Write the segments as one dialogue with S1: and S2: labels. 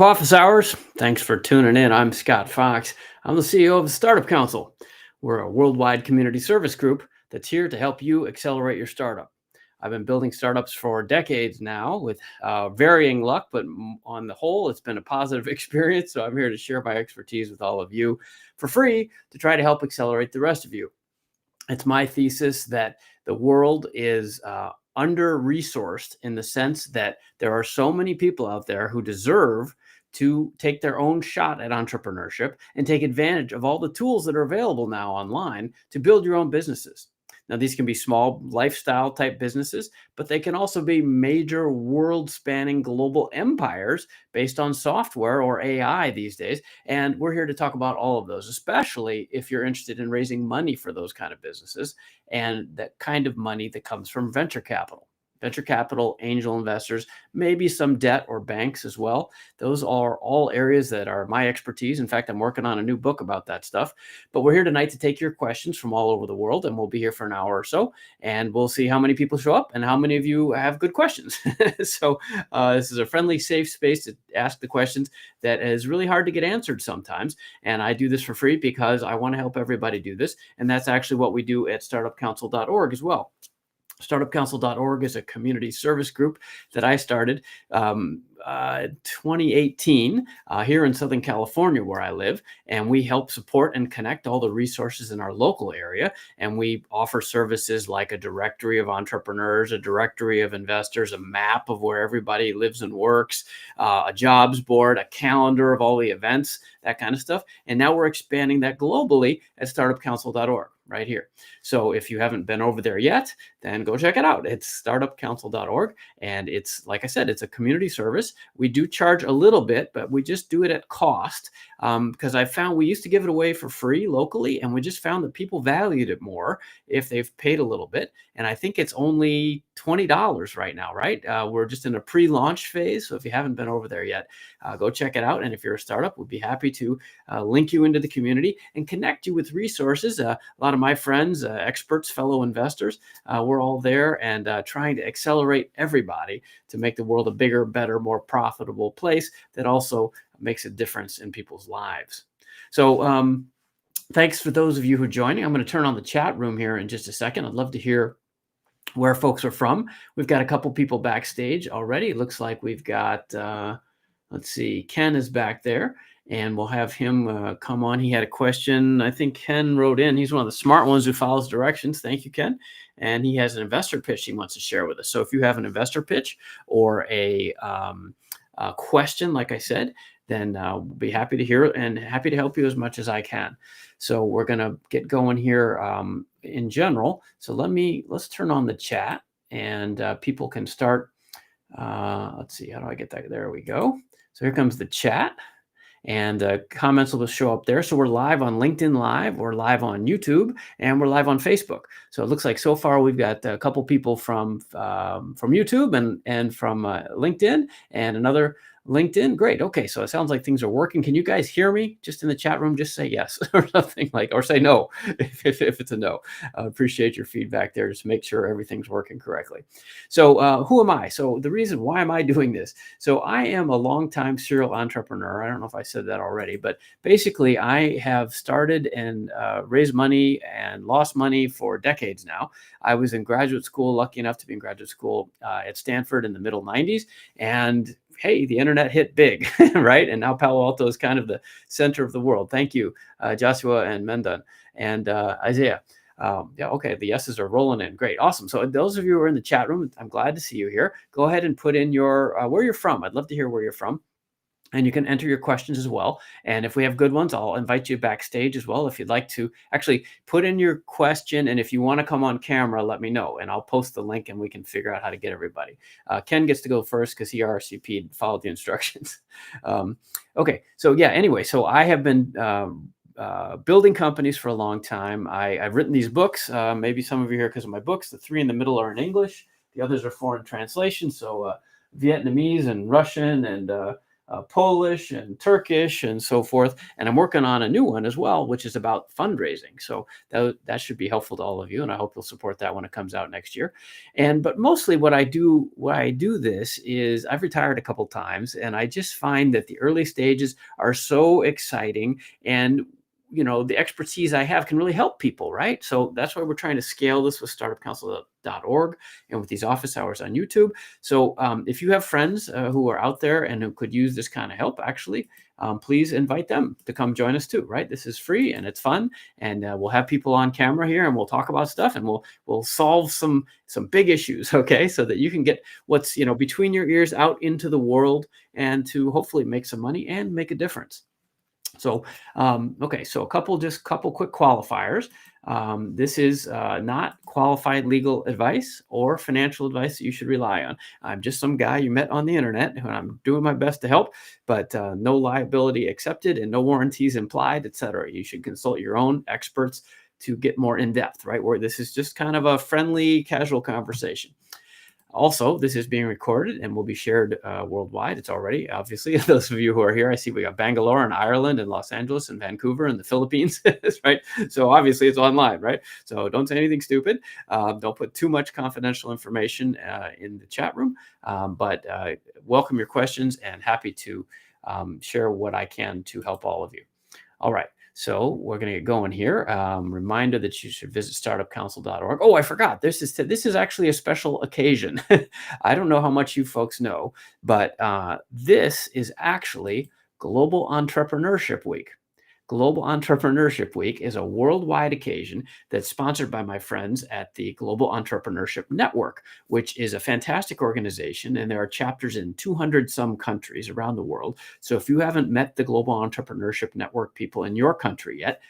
S1: Office Hours. Thanks for tuning in. I'm Scott Fox. I'm the CEO of the Startup Council. We're a worldwide community service group that's here to help you accelerate your startup. I've been building startups for decades now with varying luck, but on the whole, it's been a positive experience. So I'm here to share my expertise with all of you for free to try to help accelerate the rest of you. It's my thesis that the world is under-resourced in the sense that there are so many people out there who deserve to take their own shot at entrepreneurship and take advantage of all the tools that are available now online to build your own businesses. Now, these can be small lifestyle type businesses, but they can also be major world spanning global empires based on software or AI these days. And we're here to talk about all of those, especially if you're interested in raising money for those kind of businesses and that kind of money that comes from venture capital. Venture capital, angel investors, maybe some debt or banks as well. Those are all areas that are my expertise. In fact, I'm working on a new book about that stuff. But we're here tonight to take your questions from all over the world, and we'll be here for an hour or so, and we'll see how many people show up and how many of you have good questions. So this is a friendly, safe space to ask the questions that is really hard to get answered sometimes. And I do this for free because I want to help everybody do this. And that's actually what we do at startupcouncil.org as well. Startupcouncil.org is a community service group that I started 2018 here in Southern California, where I live, and we help support and connect all the resources in our local area. And we offer services like a directory of entrepreneurs, a directory of investors, a map of where everybody lives and works, a jobs board, a calendar of all the events, that kind of stuff. And now we're expanding that globally at startupcouncil.org right here. So if you haven't been over there yet, then go check it out. It's startupcouncil.org. And it's, like I said, it's a community service. We do charge a little bit, but we just do it at cost because I found we used to give it away for free locally. And we just found that people valued it more if they've paid a little bit. And I think it's only $20 right now, right? We're just in a pre-launch phase. So if you haven't been over there yet, go check it out. And if you're a startup, we'd be happy to link you into the community and connect you with resources. A lot of my friends, experts, fellow investors, we're all there and trying to accelerate everybody to make the world a bigger, better, more profitable place that also makes a difference in people's lives. So thanks for those of you who are joining. I'm going to turn on the chat room here in just a second. I'd love to hear where folks are from. We've got a couple people backstage already. It looks like we've got, let's see, Ken is back there. And we'll have him come on. He had a question. I think Ken wrote in. He's one of the smart ones who follows directions. Thank you, Ken. And he has an investor pitch he wants to share with us. So if you have an investor pitch or a question, like I said, then we'll be happy to hear it and happy to help you as much as I can. So we're going to get going here in general. So let's turn on the chat and people can start. Let's see. How do I get that? There we go. So here comes the chat. And comments will show up there. So we're live on LinkedIn Live, we're live on YouTube, and we're live on Facebook. So it looks like so far we've got a couple people from YouTube and from LinkedIn and another LinkedIn. Great. Okay. So it sounds like things are working. Can you guys hear me? Just in the chat room, just say yes or something or say no if it's a no. Appreciate your feedback there. Just make sure everything's working correctly. So who am I? So the reason why am I doing this? So I am a longtime serial entrepreneur. I don't know if I said that already, but basically I have started and raised money and lost money for decades now. I was in graduate school, lucky enough to be in graduate school at Stanford in the middle 90s. And hey, the internet hit big, right? And now Palo Alto is kind of the center of the world. Thank you, Joshua and Mendan and Isaiah. Yeah, okay, the yeses are rolling in. Great, awesome. So those of you who are in the chat room, I'm glad to see you here. Go ahead and put in your where you're from. I'd love to hear where you're from. And you can enter your questions as well. And if we have good ones, I'll invite you backstage as well. If you'd like to actually put in your question. And if you want to come on camera, let me know. And I'll post the link and we can figure out how to get everybody. Ken gets to go first because he RSVP'd, followed the instructions. Okay, so yeah, anyway, so I have been building companies for a long time. I've written these books. Maybe some of you here because of my books. The three in the middle are in English. The others are foreign translations. So Vietnamese and Russian and Polish and Turkish and so forth. And I'm working on a new one as well, which is about fundraising. So that should be helpful to all of you. And I hope you'll support that when it comes out next year. But mostly what I do this is I've retired a couple times, and I just find that the early stages are so exciting, and the expertise I have can really help people, right? So that's why we're trying to scale this with startupcouncil.org and with these office hours on YouTube. So if you have friends who are out there and who could use this kind of help, actually, please invite them to come join us too, right? This is free and it's fun, and we'll have people on camera here, and we'll talk about stuff, and we'll solve some big issues, okay? So that you can get what's between your ears out into the world, and to hopefully make some money and make a difference. So, okay, so a couple quick qualifiers. This is not qualified legal advice or financial advice that you should rely on. I'm just some guy you met on the internet, and I'm doing my best to help, but no liability accepted and no warranties implied, etc. You should consult your own experts to get more in depth, right? Where this is just kind of a friendly, casual conversation. Also, this is being recorded and will be shared worldwide. It's already, obviously, those of you who are here, I see we got Bangalore and Ireland and Los Angeles and Vancouver and the Philippines, right? So obviously it's online, right? So don't say anything stupid. Don't put too much confidential information in the chat room, but welcome your questions, and happy to share what I can to help all of you. All right. So we're going to get going here. Reminder that you should visit startupcouncil.org. Oh, I forgot. This is actually a special occasion. I don't know how much you folks know, but this is actually Global Entrepreneurship Week. Global Entrepreneurship Week is a worldwide occasion that's sponsored by my friends at the Global Entrepreneurship Network, which is a fantastic organization, and there are chapters in 200 some countries around the world. So if you haven't met the Global Entrepreneurship Network people in your country yet,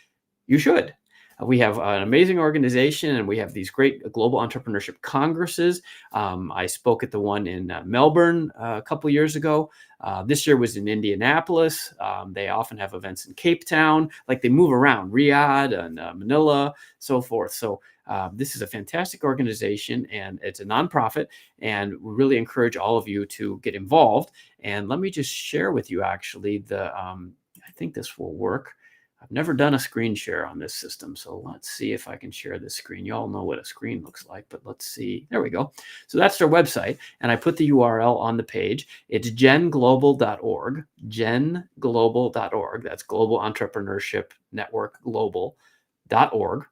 S1: you should. We have an amazing organization, and we have these great global entrepreneurship congresses. I spoke at the one in Melbourne a couple years ago. This year was in Indianapolis. They often have events in Cape Town, like they move around, Riyadh and Manila, so forth. So this is a fantastic organization, and it's a nonprofit, and we really encourage all of you to get involved. And let me just share with you, actually, I think this will work. I've never done a screen share on this system, so let's see if I can share this screen. You all know what a screen looks like, but let's see. There we go. So that's their website, and I put the URL on the page. It's genglobal.org, genglobal.org. That's Global Entrepreneurship Network Global.org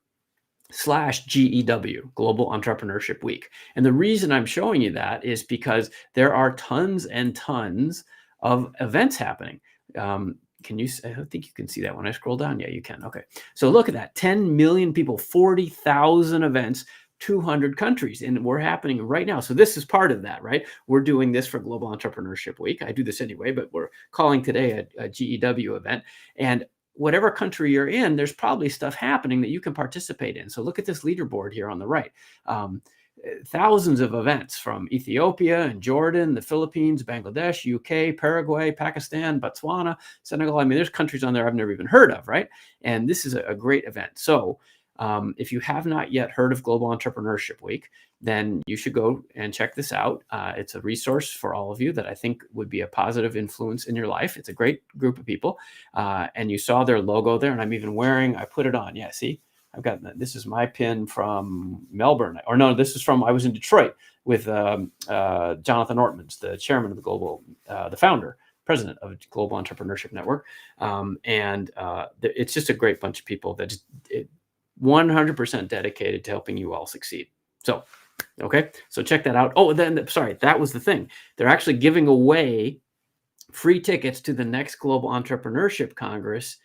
S1: /GEW, Global Entrepreneurship Week. And the reason I'm showing you that is because there are tons and tons of events happening. I don't think you can see that when I scroll down. Yeah, you can. Okay. So look at that. 10 million people, 40,000 events, 200 countries, and we're happening right now. So this is part of that, right? We're doing this for Global Entrepreneurship Week. I do this anyway, but we're calling today a GEW event. And whatever country you're in, there's probably stuff happening that you can participate in. So look at this leaderboard here on the right. Thousands of events from Ethiopia and Jordan, the Philippines, Bangladesh, UK, Paraguay, Pakistan, Botswana, Senegal. I mean, there's countries on there I've never even heard of, right? And this is a great event. So if you have not yet heard of Global Entrepreneurship Week, then you should go and check this out. It's a resource for all of you that I think would be a positive influence in your life. It's a great group of people. And you saw their logo there, and I'm even I put it on. Yeah, see? This is my pin from Melbourne, or no, this is I was in Detroit with Jonathan Ortmans, the chairman of the founder, president of Global Entrepreneurship Network. It's just a great bunch of people that just 100% dedicated to helping you all succeed. So, okay, so check that out. Oh, then, sorry, that was the thing. They're actually giving away free tickets to the next Global Entrepreneurship Congress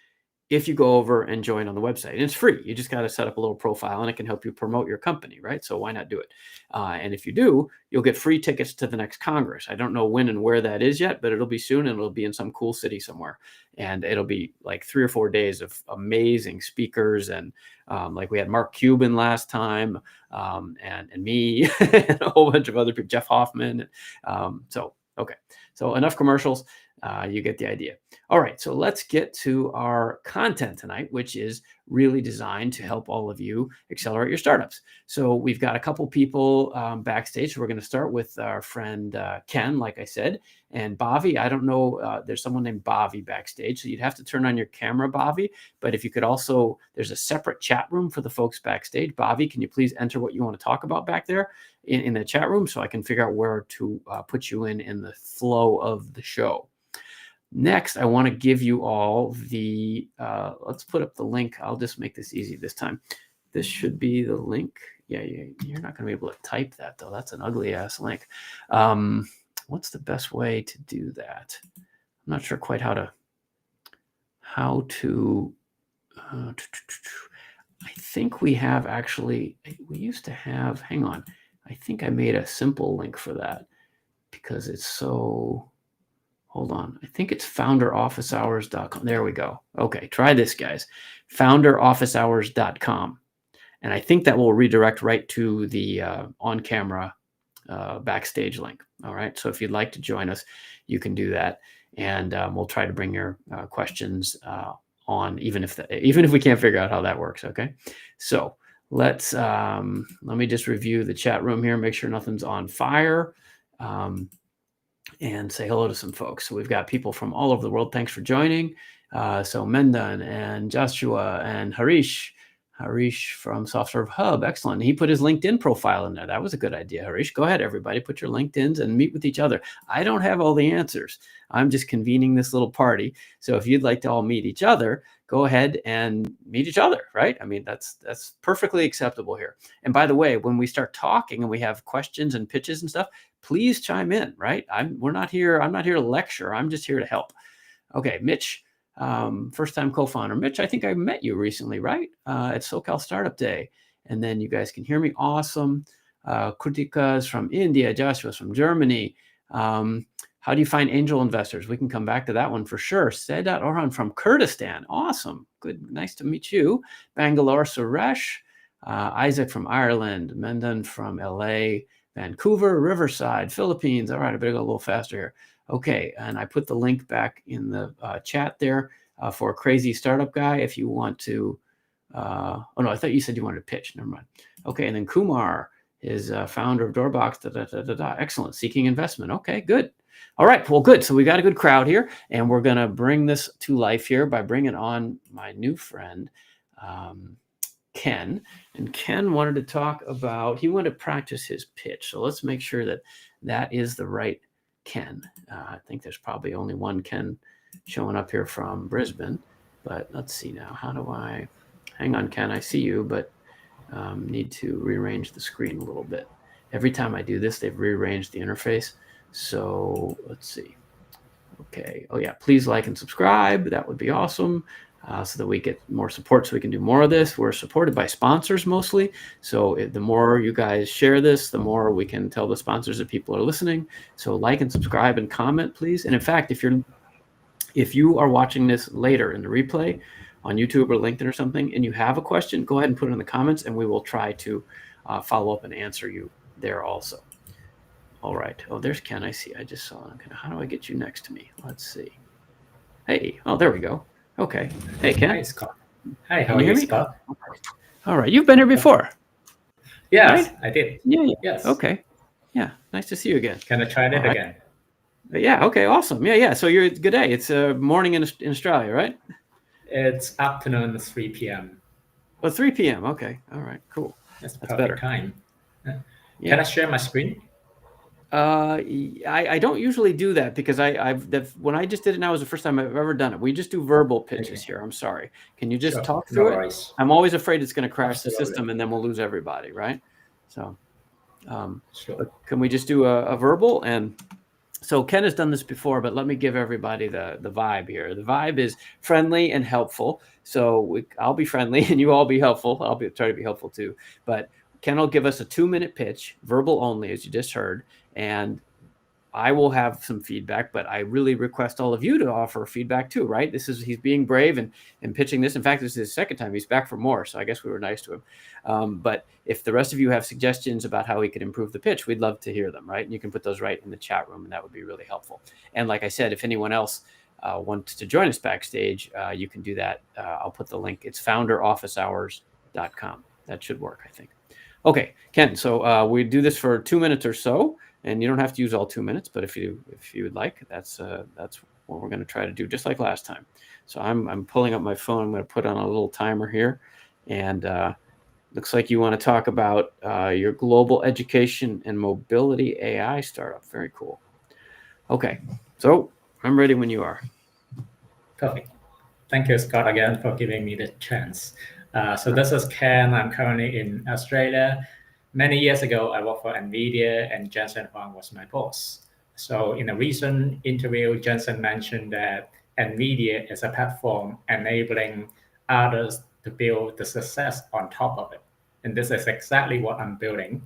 S1: if you go over and join on the website. And it's free. You just got to set up a little profile, and it can help you promote your company, right? So why not do it? And if you do, you'll get free tickets to the next Congress. I don't know when and where that is yet, but it'll be soon, and it'll be in some cool city somewhere. And it'll be like 3 or 4 days of amazing speakers. And like we had Mark Cuban last time, and me, and a whole bunch of other people, Jeff Hoffman. Okay. So enough commercials. You get the idea. All right, so let's get to our content tonight, which is really designed to help all of you accelerate your startups. So we've got a couple people backstage. So we're going to start with our friend Ken, like I said, and Bobby. I don't know, there's someone named Bobby backstage, so you'd have to turn on your camera, Bobby. But if you could also, there's a separate chat room for the folks backstage. Bobby, can you please enter what you want to talk about back there in the chat room so I can figure out where to put you in the flow of the show. Next, I want to give you all the, let's put up the link. I'll just make this easy this time. This should be the link. Yeah, you're not going to be able to type that, though. That's an ugly ass link. What's the best way to do that? I'm not sure quite how to, I think we have actually, we used to have, hang on. I think I made a simple link for that because it's so, hold on. I think it's founderofficehours.com. There we go. Okay, try this, guys. Founderofficehours.com. And I think that will redirect right to the on-camera backstage link. All right, so if you'd like to join us, you can do that. And we'll try to bring your questions on, even if we can't figure out how that works, okay? So let's, let me just review the chat room here, make sure nothing's on fire. And say hello to some folks. So we've got people from all over the world. Thanks for joining. So Mendan and Joshua and Harish from SoftServe Hub. Excellent. He put his LinkedIn profile in there. That was a good idea, Harish. Go ahead, everybody. Put your LinkedIns and meet with each other. I don't have all the answers. I'm just convening this little party. So if you'd like to all meet each other, go ahead and meet each other, right? I mean, that's perfectly acceptable here. And by the way, when we start talking and we have questions and pitches and stuff, please chime in, right? I'm not here to lecture. I'm just here to help. Okay, Mitch, first-time co-founder. Mitch, I think I met you recently, right? At SoCal Startup Day. And then you guys can hear me. Awesome. Kritika's from India. Joshua's from Germany. How do you find angel investors? We can come back to that one for sure. Sedat Orhan from Kurdistan. Awesome. Good. Nice to meet you. Bangalore, Suresh. Isaac from Ireland. Mendan from LA. Vancouver, Riverside, Philippines. All right, I better go a little faster here. Okay, and I put the link back in the chat there for Crazy Startup Guy if you want to. Oh, no, I thought you said you wanted to pitch. Never mind. Okay, and then Kumar is founder of Doorbox. Excellent. Seeking investment. Okay, good. All right, well, good. So we got a good crowd here, and we're going to bring this to life here by bringing on my new friend, Ken. And Ken wanted to talk about, he wanted to practice his pitch. So let's make sure that that is the right Ken. I think there's probably only one Ken showing up here from Brisbane, but let's see now. How do I, hang on, Ken, I see you, but need to rearrange the screen a little bit. Every time I do this, they've rearranged the interface. So let's see. Okay. Oh yeah, please like and subscribe. That would be awesome. So that we get more support so we can do more of this. We're supported by sponsors mostly. So the more you guys share this, the more we can tell the sponsors that people are listening. So like and subscribe and comment, please. And in fact, if you are watching this later in the replay on YouTube or LinkedIn or something, and you have a question, go ahead and put it in the comments and we will try to follow up and answer you there also. All right. Oh, there's Ken. I see. I just saw him. How do I get you next to me? Let's see. Hey. Oh, there we go. Okay. Hey, Ken.
S2: Hi, Scott. Hi, how are you, Scott?
S1: All right. You've been here before.
S2: Yes,
S1: right?
S2: I did.
S1: Yeah.
S2: Yes.
S1: Okay. Yeah. Nice to see you again.
S2: Can I try it again?
S1: Yeah. Okay. Awesome. Yeah. So good day. It's morning in Australia, right?
S2: It's afternoon, 3 p.m.
S1: Oh, 3 p.m. Okay. All right. Cool.
S2: That's
S1: better.
S2: perfect time. Can I share my screen?
S1: I don't usually do that because when I just did it now was the first time I've ever done it. We just do verbal pitches here. I'm sorry. Can you just talk through it? I'm always afraid it's going to crash the system and then we'll lose everybody, right? So, can we just do a verbal? And so Ken has done this before, but let me give everybody the vibe here. The vibe is friendly and helpful. So I'll be friendly and you all be helpful. I'll try to be helpful too. But Ken will give us a 2-minute pitch, verbal only, as you just heard. And I will have some feedback, but I really request all of you to offer feedback too, right? He's being brave and pitching this. In fact, this is his second time. He's back for more. So I guess we were nice to him. But if the rest of you have suggestions about how we could improve the pitch, we'd love to hear them, right? And you can put those right in the chat room, and that would be really helpful. And like I said, if anyone else wants to join us backstage, you can do that. I'll put the link. It's founderofficehours.com. That should work, I think. Okay, Ken, so we do this for 2 minutes or so, and you don't have to use all 2 minutes, but if you would like, that's what we're going to try to do, just like last time. So I'm pulling up my phone. I'm going to put on a little timer here, and looks like you want to talk about your global education and mobility AI startup. Very cool. Okay, so I'm ready when you are.
S2: Perfect. Thank you, Scott, again for giving me the chance. So this is Ken. I'm currently in Australia. Many years ago, I worked for NVIDIA, and Jensen Huang was my boss. So in a recent interview, Jensen mentioned that NVIDIA is a platform enabling others to build the success on top of it. And this is exactly what I'm building.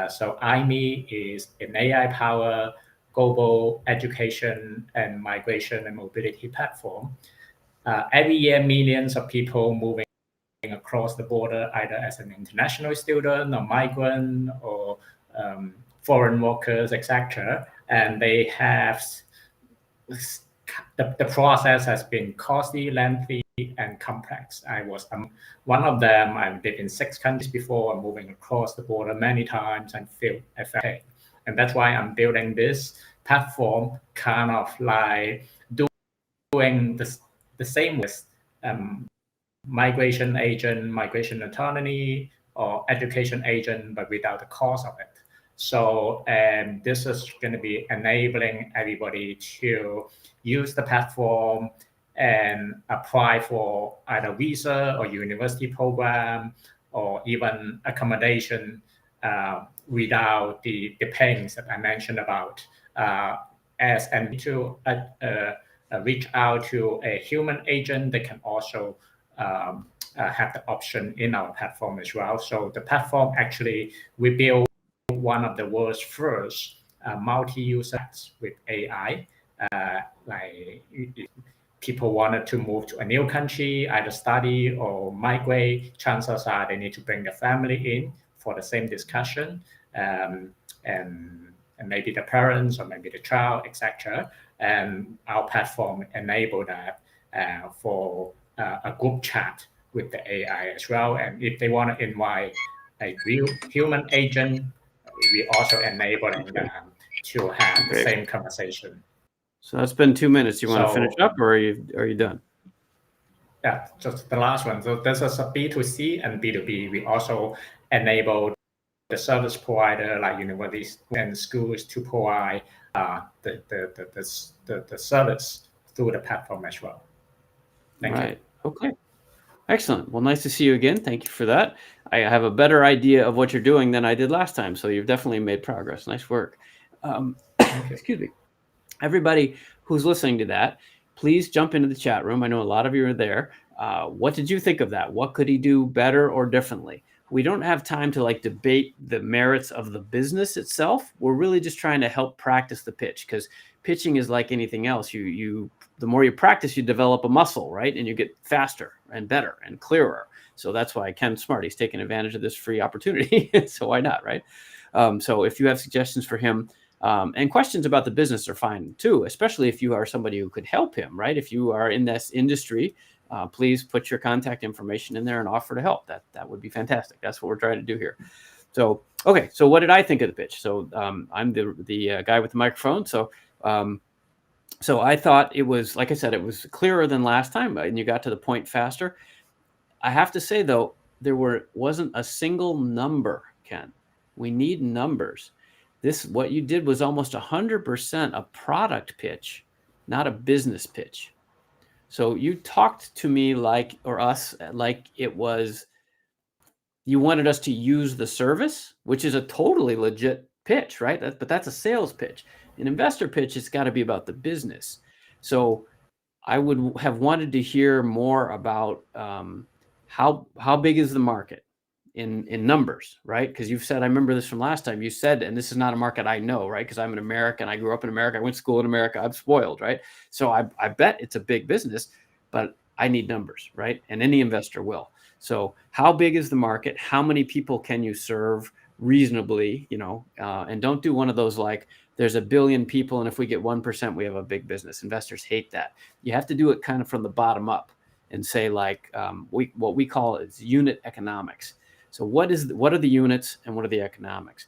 S2: So IME is an AI-powered global education and migration and mobility platform. Every year, millions of people moving across the border, either as an international student or migrant or foreign workers, etc. And they have the process has been costly, lengthy, and complex. I was one of them. I've lived in 6 countries before. I'm moving across the border many times and feel affected. And that's why I'm building this platform, kind of like doing the same with migration agent, migration autonomy, or education agent, but without the cost of it. So this is going to be enabling everybody to use the platform and apply for either visa or university program or even accommodation without the pains that I mentioned about. As and to reach out to a human agent, they can also have the option in our platform as well. So the platform actually, we build one of the world's first multi-user apps with AI. Like people wanted to move to a new country, either study or migrate, chances are they need to bring the family in for the same discussion, and maybe the parents or maybe the child, etc. And our platform enable that for a group chat with the AI as well. And if they want to invite a real human agent, we also enabling them to have the same conversation.
S1: So that's been 2 minutes. You want to finish up, or are you done?
S2: Yeah, just the last one. So this is a B2C and B2B. We also enable the service provider like universities and schools to provide the service through the platform as well. Thank you.
S1: Okay. Excellent. Well, nice to see you again. Thank you for that. I have a better idea of what you're doing than I did last time. So you've definitely made progress. Nice work. Excuse me. Everybody who's listening to that, please jump into the chat room. I know a lot of you are there. What did you think of that? What could he do better or differently? We don't have time to like debate the merits of the business itself. We're really just trying to help practice the pitch, because pitching is like anything else. The more you practice, you develop a muscle, right? And you get faster and better and clearer. So that's why Ken's smart. He's taking advantage of this free opportunity. So why not, right? So if you have suggestions for him, and questions about the business are fine too, especially if you are somebody who could help him, right? If you are in this industry, please put your contact information in there and offer to help. That would be fantastic. That's what we're trying to do here. So, okay. So what did I think of the pitch? So I'm the guy with the microphone. So I thought it was, like I said, it was clearer than last time, and you got to the point faster. I have to say though, wasn't a single number, Ken. We need numbers. What you did was almost 100% a product pitch, not a business pitch. So you talked to me like it was, you wanted us to use the service, which is a totally legit pitch, right? But that's a sales pitch. An investor pitch, it's got to be about the business. So I would have wanted to hear more about how big is the market? in numbers, right? Because you've said, I remember this from last time, you said, and this is not a market I know, right? Because I'm an American, I grew up in America, I went to school in America, I'm spoiled, right? So I bet it's a big business, but I need numbers, right? And any investor will. So how big is the market? How many people can you serve reasonably, and don't do one of those like, there's a billion people, and if we get 1%, we have a big business. Investors hate that. You have to do it kind of from the bottom up and say like, what we call is unit economics. So what are the units and what are the economics?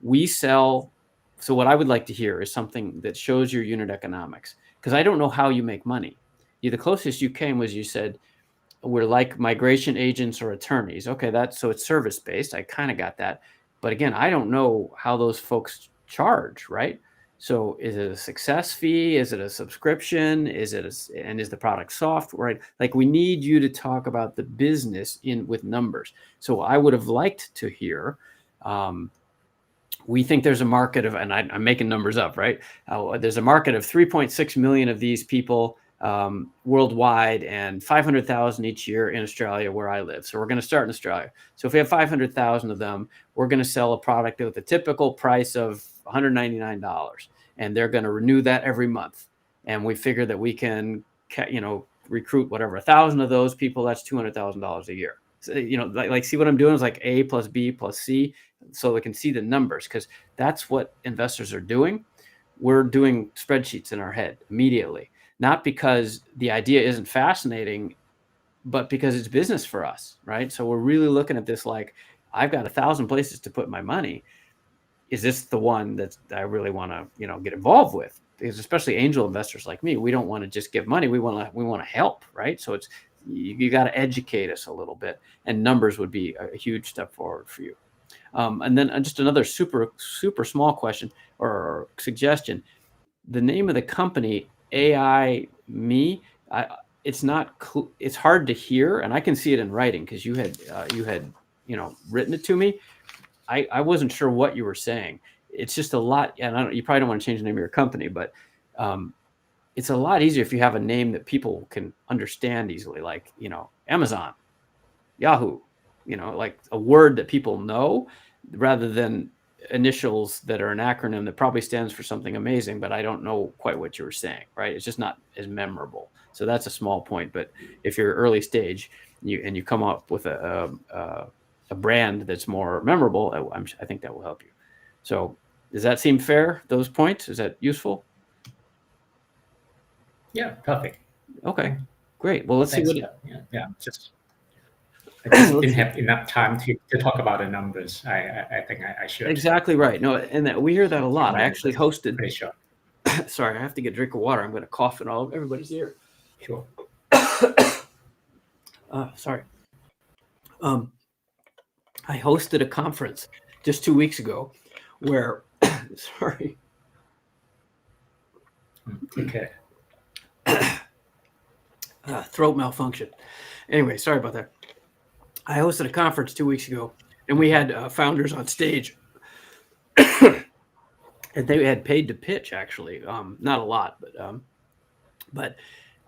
S1: We sell. So what I would like to hear is something that shows your unit economics, because I don't know how you make money. The closest you came was you said, we're like migration agents or attorneys. Okay, so it's service based. I kind of got that. But again, I don't know how those folks charge, right? So is it a success fee? Is it a subscription? And is the product software? Right? Like, we need you to talk about the business with numbers. So I would have liked to hear, we think there's a market of, and I'm making numbers up, right? There's a market of 3.6 million of these people worldwide, and 500,000 each year in Australia, where I live. So we're going to start in Australia. So if we have 500,000 of them, we're going to sell a product with a typical price of $199, and they're going to renew that every month. And we figure that we can, recruit whatever 1,000 of those people. That's $200,000 a year. So, like see what I'm doing is like A plus B plus C, so they can see the numbers, because that's what investors are doing. We're doing spreadsheets in our head immediately. Not because the idea isn't fascinating, but because it's business for us, right? So we're really looking at this like, I've got 1,000 places to put my money. Is this the one that I really want to, get involved with? Because especially angel investors like me, we don't want to just give money. We want to help, right? So you got to educate us a little bit, and numbers would be a huge step forward for you. And then just another super, super small question or suggestion. The name of the company, AI Me, it's hard to hear, and I can see it in writing because you had written it to me. I wasn't sure what you were saying. It's just a lot, and you probably don't want to change the name of your company, but it's a lot easier if you have a name that people can understand easily, like Amazon, Yahoo, like a word that people know, rather than initials that are an acronym that probably stands for something amazing, but I don't know quite what you were saying, right? It's just not as memorable. So that's a small point. But if you're early stage and you come up with a brand that's more memorable, I think that will help you. So does that seem fair, those points? Is that useful?
S2: Yeah, perfect.
S1: Okay, great. Well, let's see what
S2: I just didn't have enough time to talk about the numbers. I think I should.
S1: Exactly right. No, and we hear that a lot. I actually hosted.
S2: Pretty sure.
S1: Sorry, I have to get a drink of water. I'm going to cough in all of everybody's ear.
S2: Sure.
S1: Sorry. I hosted a conference just 2 weeks ago where, sorry.
S2: Okay.
S1: Throat malfunction. Anyway, sorry about that. I hosted a conference 2 weeks ago, and we had founders on stage, and they had paid to pitch. Actually, not a lot, but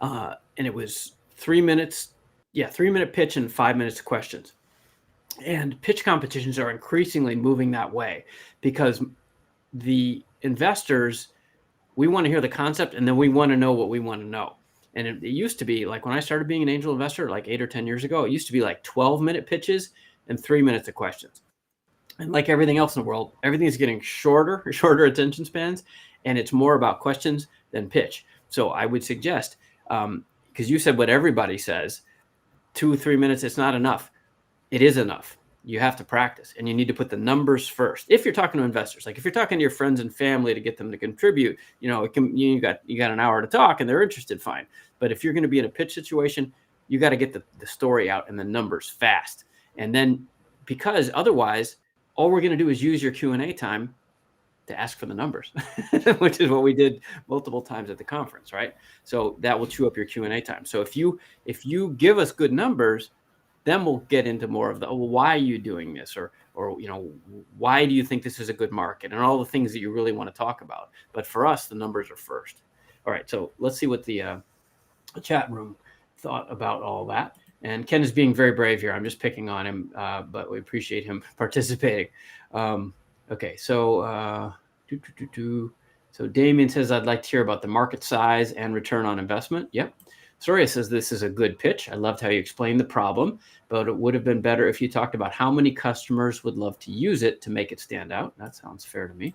S1: and it was 3 minutes. Yeah, 3-minute pitch and 5 minutes of questions. And pitch competitions are increasingly moving that way, because the investors, we want to hear the concept, and then we want to know what we want to know. And it used to be like when I started being an angel investor, like 8 or 10 years ago, it used to be like 12-minute pitches and 3 minutes of questions. And like everything else in the world, everything is getting shorter attention spans, and it's more about questions than pitch. So I would suggest, because you said what everybody says, 2 or 3 minutes, it's not enough. It is enough. You have to practice, and you need to put the numbers first. If you're talking to investors, like if you're talking to your friends and family to get them to contribute, you got an hour to talk and they're interested, fine. But if you're going to be in a pitch situation, you got to get the story out and the numbers fast. And then, because otherwise, all we're going to do is use your Q&A time to ask for the numbers, which is what we did multiple times at the conference, right? So that will chew up your Q&A time. So if you give us good numbers, then we'll get into more of the, why are you doing this? Or why do you think this is a good market? And all the things that you really want to talk about. But for us, the numbers are first. All right, so let's see what the chat room thought about all that. And Ken is being very brave here. I'm just picking on him, but we appreciate him participating. Okay, so so Damien says, I'd like to hear about the market size and return on investment. Yep. Surya says, this is a good pitch. I loved how you explained the problem, but it would have been better if you talked about how many customers would love to use it to make it stand out. That sounds fair to me.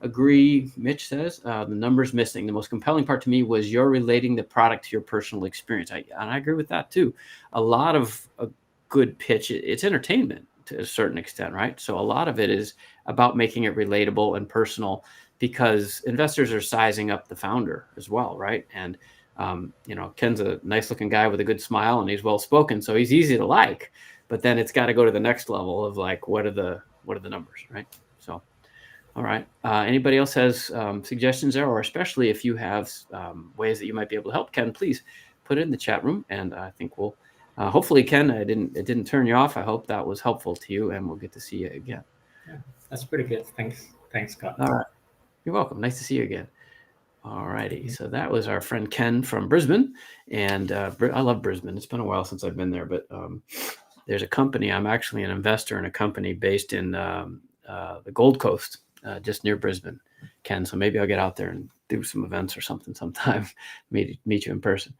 S1: Agree, Mitch says. The numbers missing. The most compelling part to me was you're relating the product to your personal experience. And I agree with that too. A lot of a good pitch, it's entertainment to a certain extent, right? So a lot of it is about making it relatable and personal, because investors are sizing up the founder as well, right? And Ken's a nice looking guy with a good smile and he's well spoken, so he's easy to like. But then it's got to go to the next level of like, what are the numbers, right? So, all right. Anybody else has suggestions there, or especially if you have ways that you might be able to help Ken, please put it in the chat room, and I think we'll hopefully, Ken, it didn't turn you off. I hope that was helpful to you, and we'll get to see you again.
S2: Yeah, that's pretty good. Thanks, Scott.
S1: All right. You're welcome. Nice to see you again. All righty. So that was our friend Ken from Brisbane. And I love Brisbane. It's been a while since I've been there, but there's a company. I'm actually an investor in a company based in the Gold Coast, just near Brisbane, Ken. So maybe I'll get out there and do some events or something sometime, meet you in person.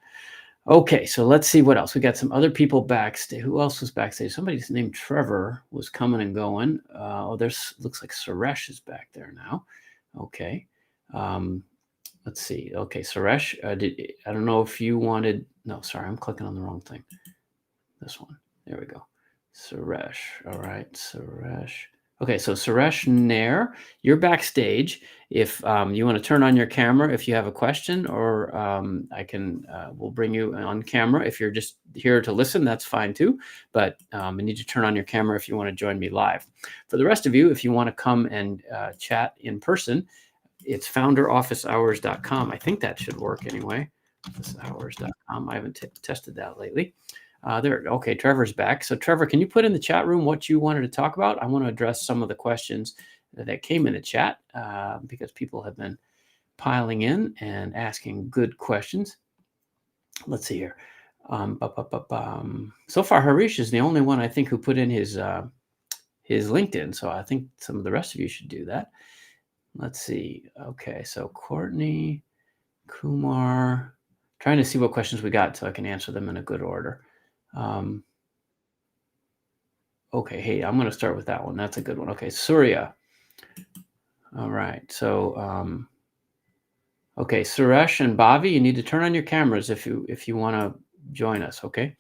S1: Okay, so let's see what else. We got some other people backstage. Who else was backstage? Somebody's named Trevor was coming and going. Looks like Suresh is back there now. Okay. Let's see. Okay, Suresh, I don't know if you wanted, no, sorry, I'm clicking on the wrong thing. This one. There we go. Suresh. All right, Suresh. Okay, so Suresh Nair, you're backstage. If you want to turn on your camera if you have a question, or we'll bring you on camera. If you're just here to listen, that's fine too. But I need to turn on your camera if you want to join me live. For the rest of you, if you want to come and chat in person, it's founderofficehours.com. I think that should work anyway. Officehours.com. I haven't tested that lately. Okay, Trevor's back. So Trevor, can you put in the chat room what you wanted to talk about? I want to address some of the questions that came in the chat because people have been piling in and asking good questions. Let's see here. So far, Harish is the only one I think who put in his LinkedIn. So I think some of the rest of you should do that. Let's see. Okay, so Courtney, Kumar, trying to see what questions we got so I can answer them in a good order. Okay, hey, I'm going to start with that one. That's a good one. Okay, Surya. All right, so okay, Suresh and Bhavi, you need to turn on your cameras if you want to join us. Okay.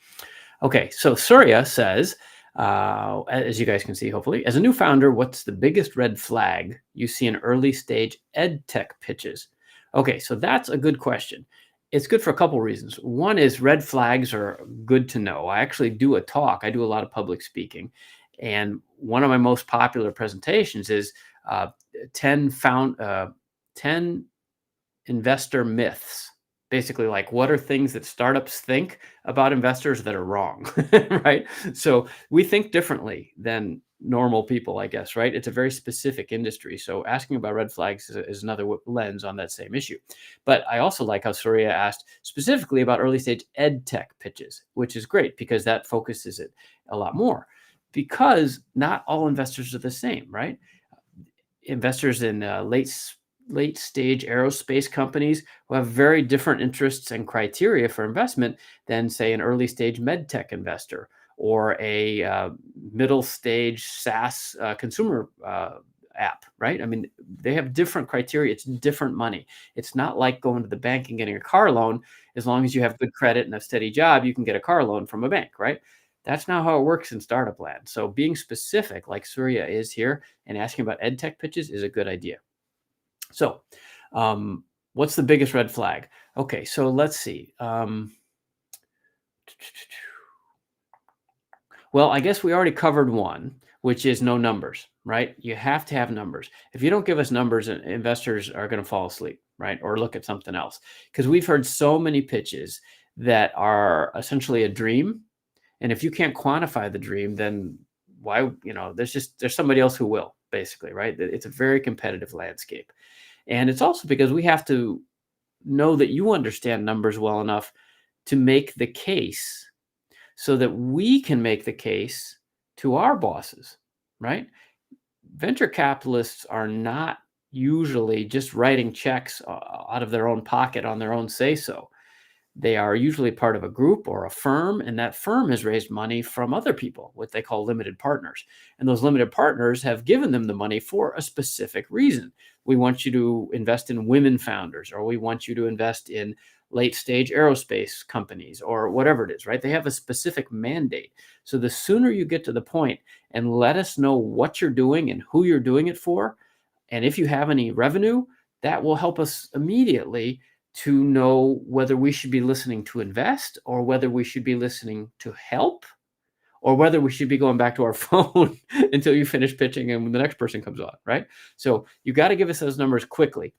S1: Okay, so Surya says, as you guys can see, hopefully, as a new founder, what's the biggest red flag you see in early stage edtech pitches? Okay, so that's a good question. It's good for a couple reasons. One is red flags are good to know. I actually do a talk. I do a lot of public speaking. And one of my most popular presentations is 10 investor myths. Basically, like, what are things that startups think about investors that are wrong, right? So we think differently than normal people, I guess, right? It's a very specific industry. So asking about red flags is another lens on that same issue. But I also like how Surya asked specifically about early stage ed tech pitches, which is great because that focuses it a lot more, because not all investors are the same, right? Investors in late stage aerospace companies who have very different interests and criteria for investment than, say, an early stage med tech investor or a middle stage SaaS consumer app, right? I mean, they have different criteria. It's different money. It's not like going to the bank and getting a car loan. As long as you have good credit and a steady job, you can get a car loan from a bank, right? That's not how it works in startup land. So being specific, like Surya is here, and asking about ed tech pitches is a good idea. So what's the biggest red flag? Okay, so let's see. Well, I guess we already covered one, which is no numbers, right? You have to have numbers. If you don't give us numbers, investors are going to fall asleep, right? Or look at something else. Because we've heard so many pitches that are essentially a dream. And if you can't quantify the dream, then why, there's somebody else who will, basically, right? It's a very competitive landscape. And it's also because we have to know that you understand numbers well enough to make the case so that we can make the case to our bosses, right? Venture capitalists are not usually just writing checks out of their own pocket on their own say-so. They are usually part of a group or a firm, and that firm has raised money from other people, what they call limited partners. And those limited partners have given them the money for a specific reason. We want you to invest in women founders, or we want you to invest in late stage aerospace companies, or whatever it is, right? They have a specific mandate. So the sooner you get to the point and let us know what you're doing and who you're doing it for, and if you have any revenue, that will help us immediately to know whether we should be listening to invest, or whether we should be listening to help, or whether we should be going back to our phone until you finish pitching and when the next person comes on, right? So you got to give us those numbers quickly.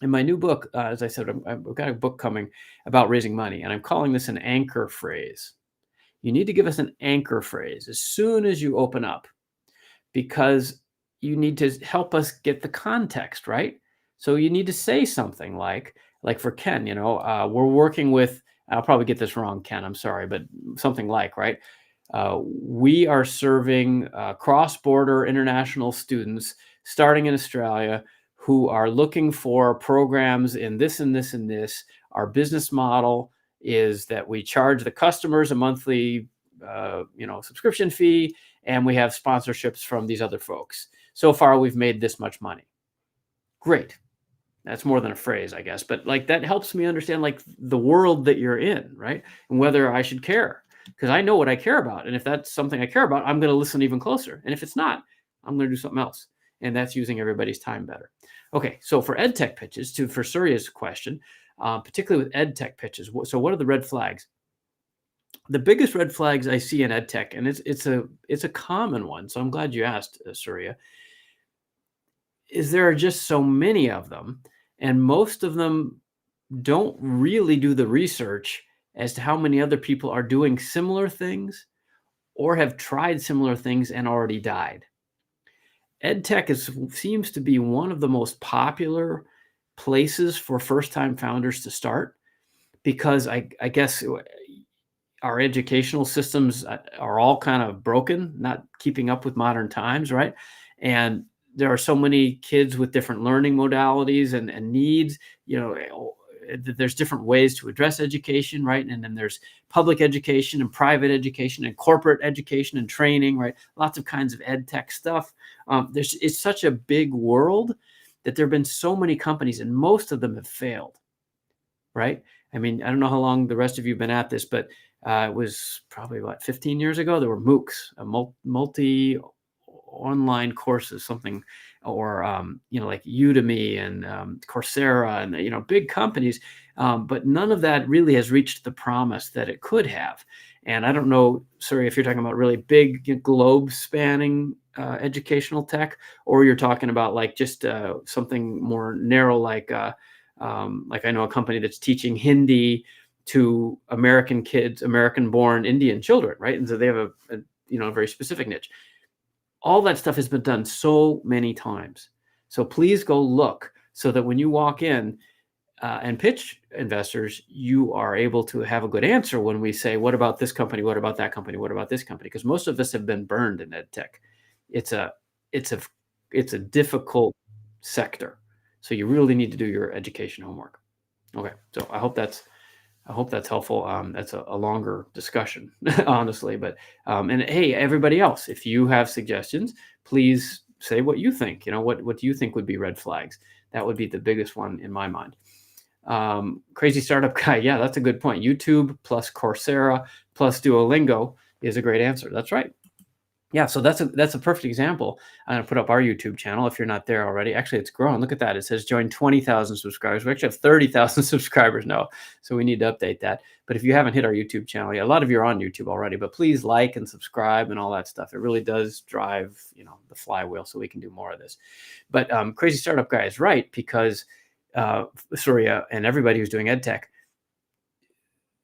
S1: In my new book, as I said, I've got a book coming about raising money, and I'm calling this an anchor phrase. You need to give us an anchor phrase as soon as you open up, because you need to help us get the context, right? So you need to say something like for Ken, we're working with, I'll probably get this wrong, Ken, I'm sorry, but something like, right? We are serving cross-border international students starting in Australia who are looking for programs in this and this and this. Our business model is that we charge the customers a monthly subscription fee, and we have sponsorships from these other folks. So far, we've made this much money. Great. That's more than a phrase, I guess, but like that helps me understand like the world that you're in, right? And whether I should care, because I know what I care about. And if that's something I care about, I'm going to listen even closer. And if it's not, I'm going to do something else. And that's using everybody's time better. Okay, so for edtech pitches, for Surya's question, particularly with edtech pitches, so what are the red flags? The biggest red flags I see in edtech, and it's a common one, so I'm glad you asked, Surya, is there are just so many of them, and most of them don't really do the research as to how many other people are doing similar things or have tried similar things and already died. EdTech seems to be one of the most popular places for first-time founders to start, because I guess our educational systems are all kind of broken, not keeping up with modern times, right? And there are so many kids with different learning modalities and needs. There's different ways to address education, right? And then there's public education and private education and corporate education and training, right? Lots of kinds of ed tech stuff. It's such a big world that there have been so many companies, and most of them have failed, right? I mean, I don't know how long the rest of you have been at this, but it was probably 15 years ago. There were MOOCs, multi online courses, something, or like Udemy and Coursera, and big companies, but none of that really has reached the promise that it could have. And I don't know, sorry, if you're talking about really big globe spanning educational tech, or you're talking about like just something more narrow, like I know a company that's teaching Hindi to American kids, American born Indian children, right? And so they have a very specific niche. All that stuff has been done so many times. So please go look, so that when you walk in and pitch investors, you are able to have a good answer when we say, what about this company? What about that company? What about this company? Because most of us have been burned in ed tech. It's a difficult sector. So you really need to do your education homework. Okay. So I hope that's helpful. That's a longer discussion, honestly. But and hey, everybody else, if you have suggestions, please say what you think. What do you think would be red flags? That would be the biggest one in my mind. Crazy startup guy. Yeah, that's a good point. YouTube plus Coursera plus Duolingo is a great answer. That's right. Yeah, so that's a perfect example. I'm gonna put up our YouTube channel if you're not there already. Actually, it's grown. Look at that. It says join 20,000 subscribers. We actually have 30,000 subscribers now, so we need to update that. But if you haven't hit our YouTube channel yet, a lot of you are on YouTube already, but please like and subscribe and all that stuff. It really does drive, the flywheel, so we can do more of this. But Crazy Startup Guy is right, because Surya and everybody who's doing EdTech,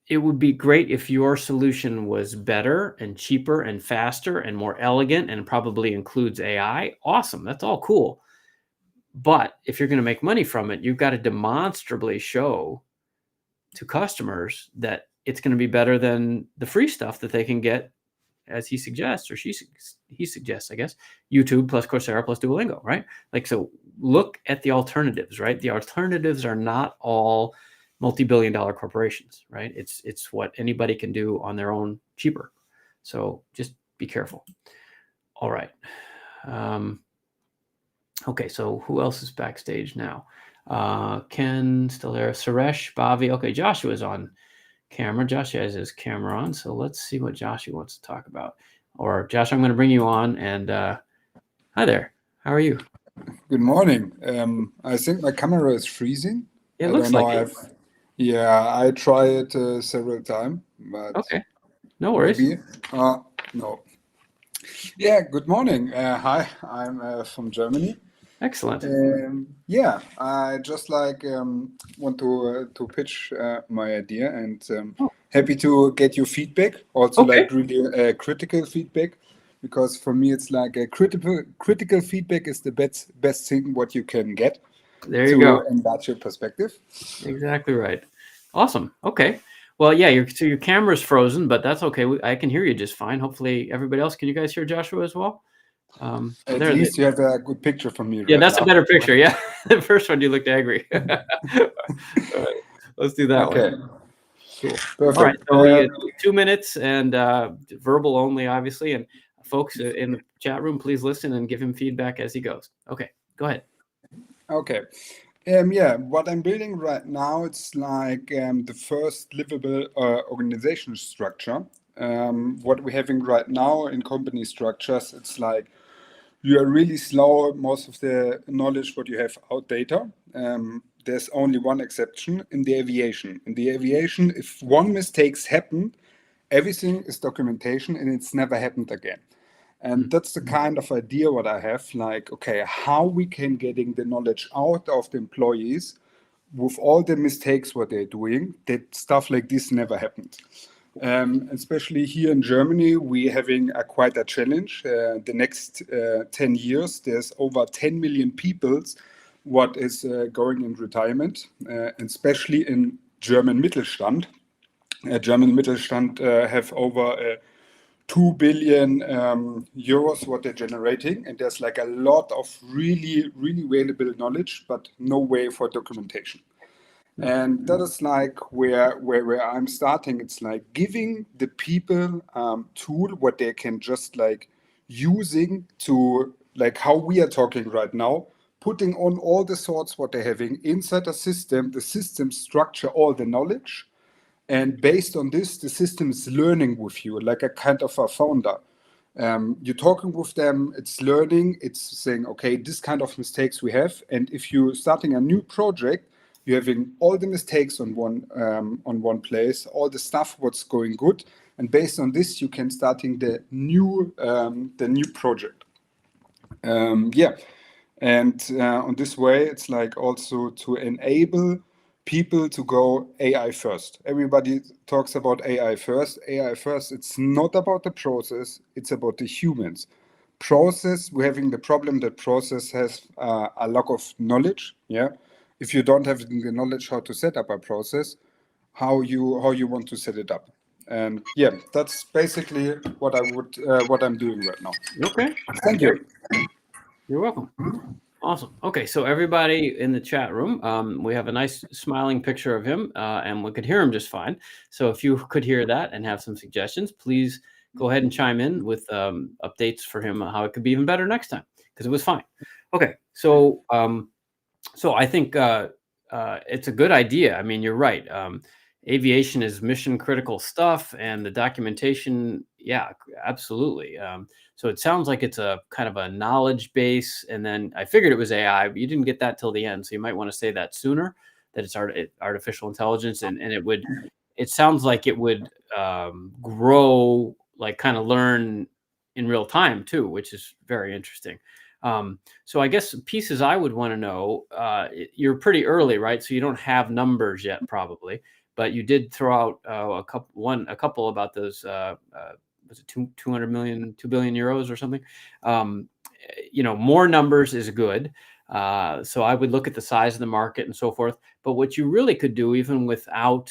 S1: it would be great if your solution was better and cheaper and faster and more elegant and probably includes AI. Awesome. That's all cool. But if you're going to make money from it, you've got to demonstrably show to customers that it's going to be better than the free stuff that they can get, as he suggests, or he suggests, I guess, YouTube plus Coursera plus Duolingo, right? Like, so look at the alternatives, right? The alternatives are not all multi-billion-dollar corporations, right? It's what anybody can do on their own cheaper. So just be careful. All right. Okay, so who else is backstage now? Ken still there, Suresh, Bobby. Okay, Joshua's on camera. Joshua has his camera on, so let's see what Joshua wants to talk about. Or Josh, I'm going to bring you on. And hi there. How are you?
S3: Good morning. I think my camera is freezing.
S1: It
S3: I
S1: looks
S3: don't know.
S1: like it.
S3: Yeah, I tried it several times, but
S1: Okay, no worries.
S3: maybe. No. Yeah. Good morning. Hi, I'm from Germany.
S1: Excellent.
S3: Yeah, I just want to pitch my idea, and happy to get your feedback. Also,
S1: Okay.
S3: really critical feedback, because for me it's like a critical feedback is the best thing what you can get
S1: There you
S3: to
S1: go.
S3: enlarge your perspective.
S1: Exactly right. Awesome. Okay. Well, yeah, your camera's frozen, but that's okay. I can hear you just fine. Hopefully everybody else, can you guys hear Joshua as well?
S3: At least you have a good picture from me
S1: Yeah,
S3: right
S1: that's
S3: now.
S1: a better picture. Yeah. The first one, you looked angry. All right. Let's do that
S3: Okay.
S1: one. Cool.
S3: Perfect.
S1: All right. So you had 2 minutes and verbal only, obviously. And folks in the chat room, please listen and give him feedback as he goes. Okay. Go ahead.
S3: Okay. Yeah, what I'm building right now, it's like the first livable organizational structure. What we're having right now in company structures, it's like you are really slow. Most of the knowledge what you have outdated. There's only one exception in the aviation. In the aviation, if one mistakes happen, everything is documentation and it's never happened again. And that's the kind of idea what I have, like, okay, how we can getting the knowledge out of the employees with all the mistakes what they're doing, that stuff like this never happened. Especially here in Germany, we're having quite a challenge. The next 10 years, there's over 10 million people what is going in retirement, and especially in German Mittelstand. German Mittelstand have over 2 billion euros what they're generating, and there's like a lot of really valuable knowledge, but no way for documentation. And that is like where I'm starting. It's like giving the people tool what they can just like using to, like how we are talking right now, putting on all the sorts what they're having inside the system structure all the knowledge, and based on this, the system is learning with you, like a kind of a founder. You're talking with them, it's learning, it's saying, okay, this kind of mistakes we have. And if you're starting a new project, you're having all the mistakes on one place, all the stuff what's going good. And based on this, you can starting the new project. Yeah. And on this way, it's like also to enable people to go AI first. Everybody talks about AI first. AI first, it's not about the process, it's about the humans. Process, we're having the problem that process has a lack of knowledge. Yeah. If you don't have the knowledge how to set up a process, how you want to set it up. And yeah, that's basically what I'm doing right now.
S1: Okay.
S3: Thank you.
S1: You're welcome. Awesome. Okay, so everybody in the chat room, we have a nice smiling picture of him, and we could hear him just fine. So if you could hear that and have some suggestions, please go ahead and chime in with updates for him how it could be even better next time, because it was fine. Okay, so so I think it's a good idea. I mean, you're right. Aviation is mission critical stuff, and the documentation, yeah, absolutely. So it sounds like it's a kind of a knowledge base, and then I figured it was AI, but you didn't get that till the end, so you might want to say that sooner, that it's artificial intelligence, and it sounds like it would grow, like kind of learn in real time too, which is very interesting. So I guess pieces I would want to know, you're pretty early, right? So you don't have numbers yet, probably, but you did throw out a couple about those, was it 200 million, 2 billion euros or something? More numbers is good. So I would look at the size of the market and so forth. But what you really could do, even without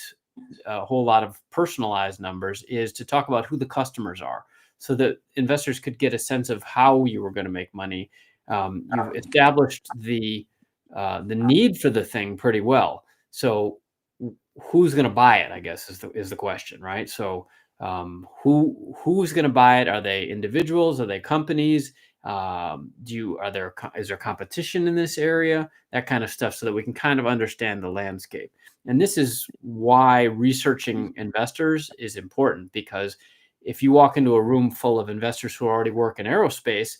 S1: a whole lot of personalized numbers is to talk about who the customers are, so that investors could get a sense of how you were going to make money. You've established the need for the thing pretty well. So who's going to buy it, I guess, is the question, right? So who's going to buy it? Are they individuals? Are they companies? Is there competition in this area? That kind of stuff, so that we can kind of understand the landscape. And this is why researching investors is important, because if you walk into a room full of investors who already work in aerospace,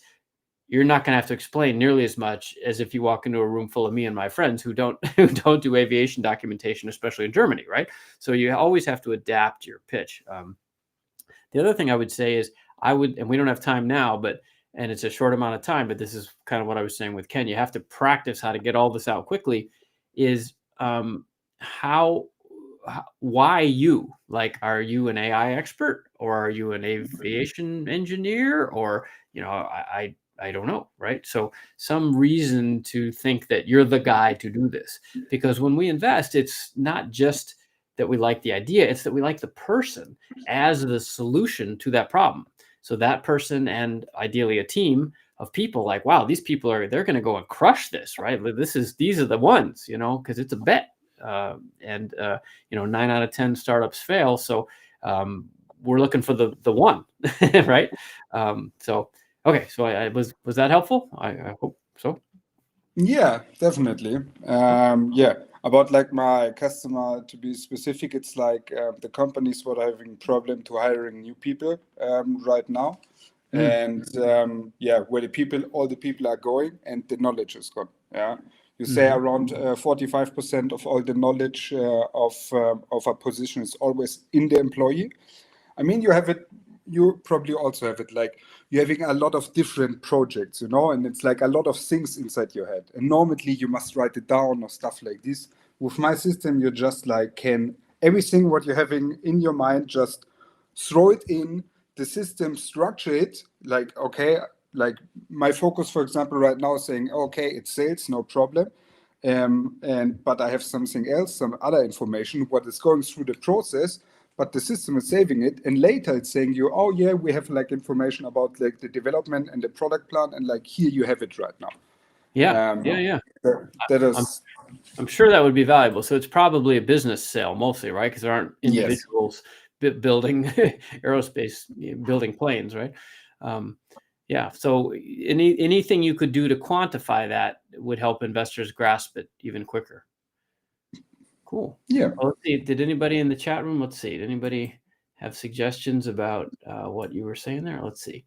S1: you're not going to have to explain nearly as much as if you walk into a room full of me and my friends who don't do aviation documentation, especially in Germany, right? So you always have to adapt your pitch. The other thing I would say is and we don't have time now, and it's a short amount of time, but this is kind of what I was saying with Ken. You have to practice how to get all this out quickly. Is why you? Like, are you an AI expert, or are you an aviation engineer, or I don't know, right? So some reason to think that you're the guy to do this, because when we invest, it's not just that we like the idea, it's that we like the person as the solution to that problem. So that person, and ideally a team of people, like, wow, these people they're going to go and crush this, right? These are the ones, because it's a bet. 9 out of 10 startups fail. So we're looking for the one, right? Okay, so was that helpful? I hope so.
S3: Yeah, definitely. Yeah, about like my customer, to be specific, it's like the companies what are having problem to hiring new people right now, and yeah, where all the people are going, and the knowledge is gone. Yeah, you say around 45% of all the knowledge of a position is always in the employee. I mean, you probably also have it like you're having a lot of different projects, and it's like a lot of things inside your head. And normally you must write it down or stuff like this. With my system, you just like can everything what you're having in your mind, just throw it in the system, structure it like, okay, like my focus, for example, right now is saying, okay, it's sales, no problem. But I have something else, some other information, what is going through the process, but the system is saving it, and later it's saying you, oh yeah, we have like information about like the development and the product plan, and like here you have it right now.
S1: Yeah.
S3: That is.
S1: I'm sure that would be valuable. So it's probably a business sale mostly, right? Because there aren't individuals building aerospace, building planes, right? Yeah. So anything you could do to quantify that would help investors grasp it even quicker. Cool.
S3: Yeah.
S1: Well, let's see. Did anybody in the chat room? Let's see. Did anybody have suggestions about what you were saying there? Let's see.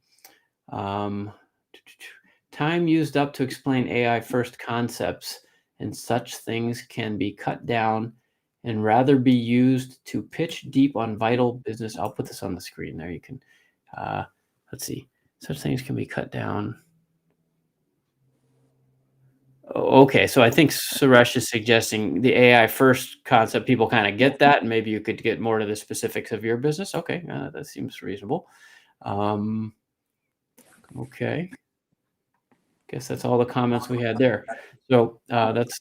S1: Time used up to explain AI first concepts and such things can be cut down and rather be used to pitch deep on vital business. I'll put this on the screen there. You can, let's see. Such things can be cut down. Okay, so I think Suresh is suggesting the AI first concept. People kind of get that, and maybe you could get more to the specifics of your business. Okay, that seems reasonable. Okay, guess that's all the comments we had there. So that's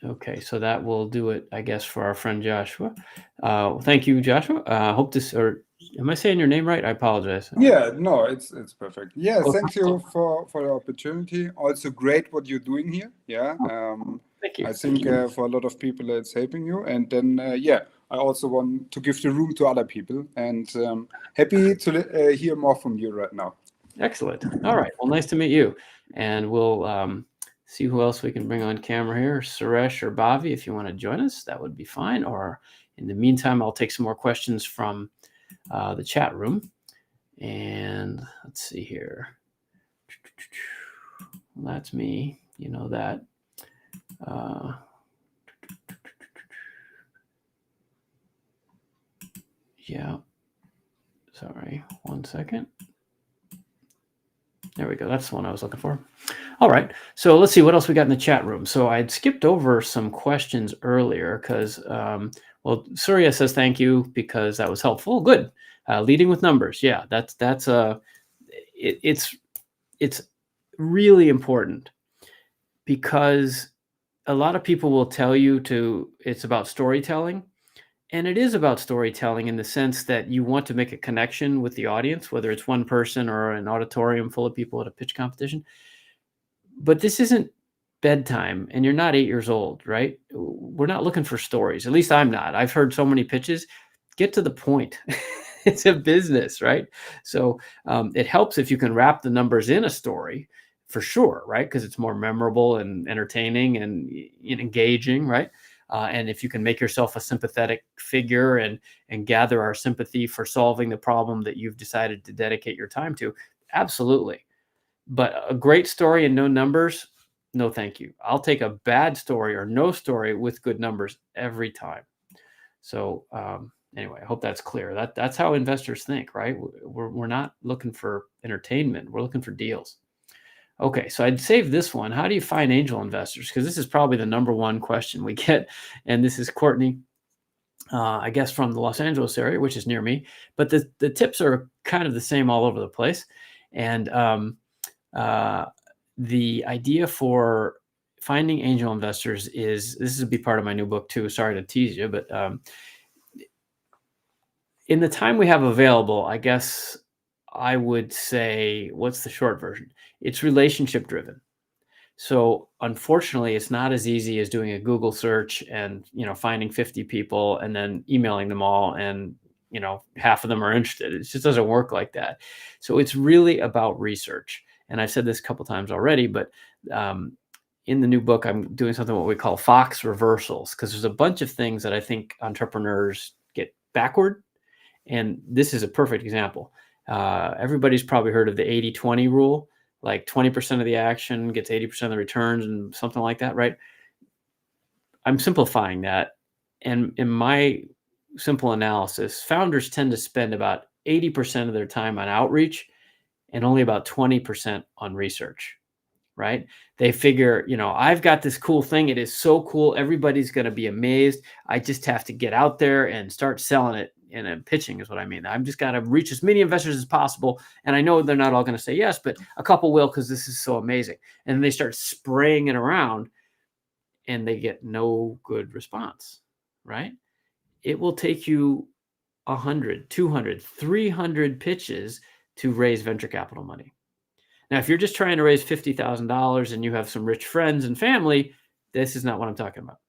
S1: okay. So that will do it, I guess, for our friend Joshua. Thank you, Joshua. Hope this, or am I saying your name right? I apologize.
S3: Yeah, no, it's perfect. Yeah,
S1: Well,
S3: thank you for the opportunity. Also, great what you're doing here. Yeah,
S1: thank you.
S3: I think for a lot of people it's helping you. And then yeah, I also want to give the room to other people, and happy to hear more from you right now.
S1: Excellent. All right. Well, nice to meet you. And we'll see who else we can bring on camera here. Suresh or Bhavi, if you want to join us, that would be fine. Or in the meantime, I'll take some more questions from the chat room. And let's see here. Well, that's me. You know that. Yeah. Sorry. 1 second. There we go. That's the one I was looking for. All right. So let's see what else we got in the chat room. So I'd skipped over some questions earlier because, well, Surya says thank you because that was helpful. Good. Leading with numbers. Yeah, it's really important because a lot of people will tell you it's about storytelling. And it is about storytelling in the sense that you want to make a connection with the audience, whether it's one person or an auditorium full of people at a pitch competition. But this isn't bedtime and you're not 8 years old, right? We're not looking for stories. At least I'm not. I've heard so many pitches. Get to the point. It's a business, right? So it helps if you can wrap the numbers in a story for sure, right? Because it's more memorable and entertaining and engaging, right? And if you can make yourself a sympathetic figure and gather our sympathy for solving the problem that you've decided to dedicate your time to, absolutely. But a great story and no numbers, no thank you. I'll take a bad story or no story with good numbers every time. So anyway, I hope that's clear. That's how investors think, right? We're not looking for entertainment. We're looking for deals. Okay, so I'd save this one. How do you find angel investors? Because this is probably the number one question we get. And this is Courtney, I guess from the Los Angeles area, which is near me. But the tips are kind of the same all over the place. And the idea for finding angel investors is, this is a big part of my new book too. Sorry to tease you, but in the time we have available, I guess I would say, what's the short version? It's relationship driven. So unfortunately, it's not as easy as doing a Google search and, finding 50 people and then emailing them all and, half of them are interested. It just doesn't work like that. So it's really about research. And I've said this a couple times already, but in the new book, I'm doing something what we call Fox reversals, because there's a bunch of things that I think entrepreneurs get backward. And this is a perfect example. Everybody's probably heard of the 80-20 rule, like 20% of the action gets 80% of the returns and something like that, right? I'm simplifying that. And in my simple analysis, founders tend to spend about 80% of their time on outreach and only about 20% on research, right? They figure, I've got this cool thing. It is so cool. Everybody's going to be amazed. I just have to get out there and start selling it. And pitching is what I mean. I've just got to reach as many investors as possible. And I know they're not all going to say yes, but a couple will, because this is so amazing. And then they start spraying it around and they get no good response, right? It will take you 100, 200, 300 pitches to raise venture capital money. Now, if you're just trying to raise $50,000 and you have some rich friends and family, this is not what I'm talking about.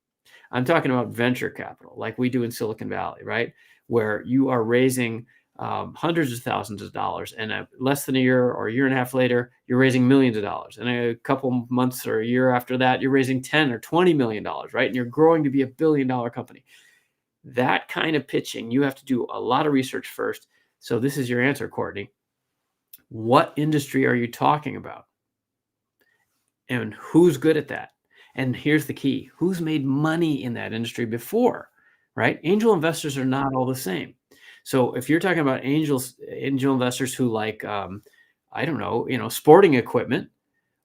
S1: I'm talking about venture capital, like we do in Silicon Valley, right? Where you are raising hundreds of thousands of dollars, and less than a year or a year and a half later, you're raising millions of dollars. And a couple months or a year after that, you're raising 10 or $20 million, right? And you're growing to be a $1 billion company. That kind of pitching, you have to do a lot of research first. So this is your answer, Courtney. What industry are you talking about? And who's good at that? And here's the key: who's made money in that industry before, right? Angel investors are not all the same. So if you're talking about angel investors who like, I don't know, sporting equipment,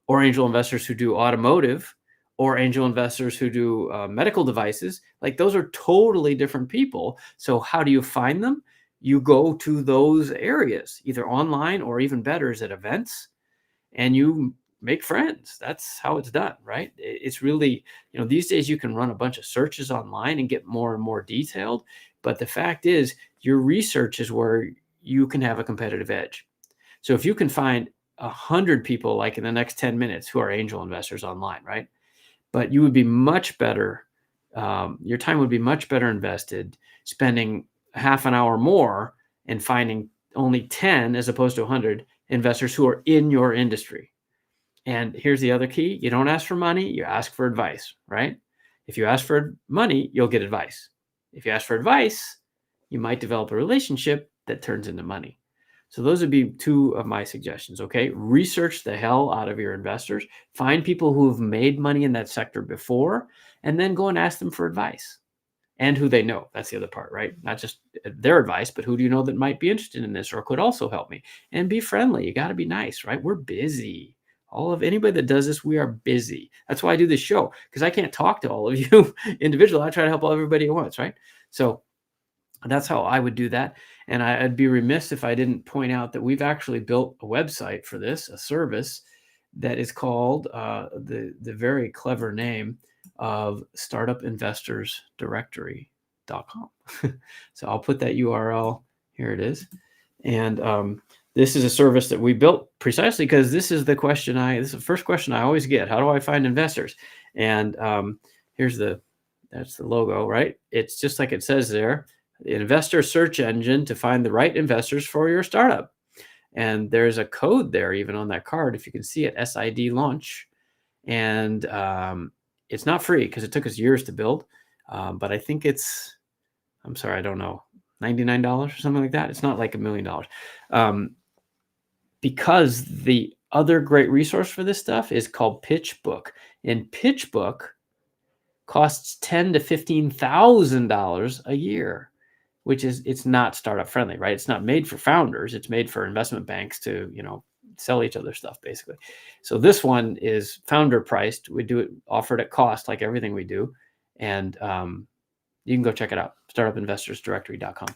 S1: or angel investors who do automotive, or angel investors who do medical devices, like those are totally different people. So how do you find them? You go to those areas, either online or even better is at events, and you make friends. That's how it's done, right? It's really, these days you can run a bunch of searches online and get more and more detailed. But the fact is, your research is where you can have a competitive edge. So if you can find 100 people like in the next 10 minutes who are angel investors online, right? But you would be much better, your time would be much better invested spending half an hour more and finding only 10 as opposed to 100 investors who are in your industry. And here's the other key: you don't ask for money, you ask for advice, right? If you ask for money, you'll get advice. If you ask for advice, you might develop a relationship that turns into money. So those would be two of my suggestions, okay? Research the hell out of your investors, find people who have made money in that sector before, and then go and ask them for advice. And who they know. That's the other part, right? Not just their advice, but who do you know that might be interested in this or could also help me? And be friendly. You got to be nice, right? We're busy. Anybody that does this, we are busy. That's why I do this show, because I can't talk to all of you individually. I try to help everybody at once, right? So that's how I would do that. And I'd be remiss if I didn't point out that we've actually built a website for this, a service that is called the very clever name of Startup Investors Directory. startupinvestors.com. So I'll put that URL. Here it is. And this is a service that we built precisely because this is the question this is the first question I always get. How do I find investors? And that's the logo, right? It's just like it says there, the investor search engine to find the right investors for your startup. And there's a code there even on that card, if you can see it, SID launch. And it's not free because it took us years to build. But I think I'm sorry, I don't know, $99 or something like that. It's not like $1 million. Because the other great resource for this stuff is called PitchBook. And PitchBook costs $10,000 to $15,000 a year, which it's not startup friendly, right? It's not made for founders. It's made for investment banks to, sell each other stuff, basically. So this one is founder priced. We do it offered at cost, like everything we do. And you can go check it out, startupinvestorsdirectory.com.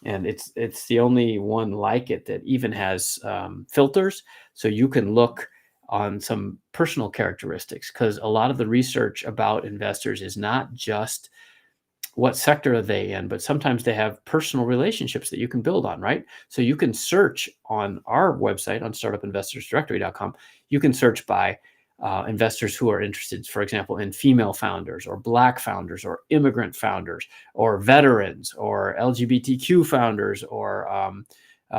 S1: And it's the only one like it that even has filters. So you can look on some personal characteristics, because a lot of the research about investors is not just what sector are they in, but sometimes they have personal relationships that you can build on, right? So you can search on our website, on startupinvestorsdirectory.com, you can search by investors who are interested, for example, in female founders or Black founders or immigrant founders or veterans or LGBTQ founders or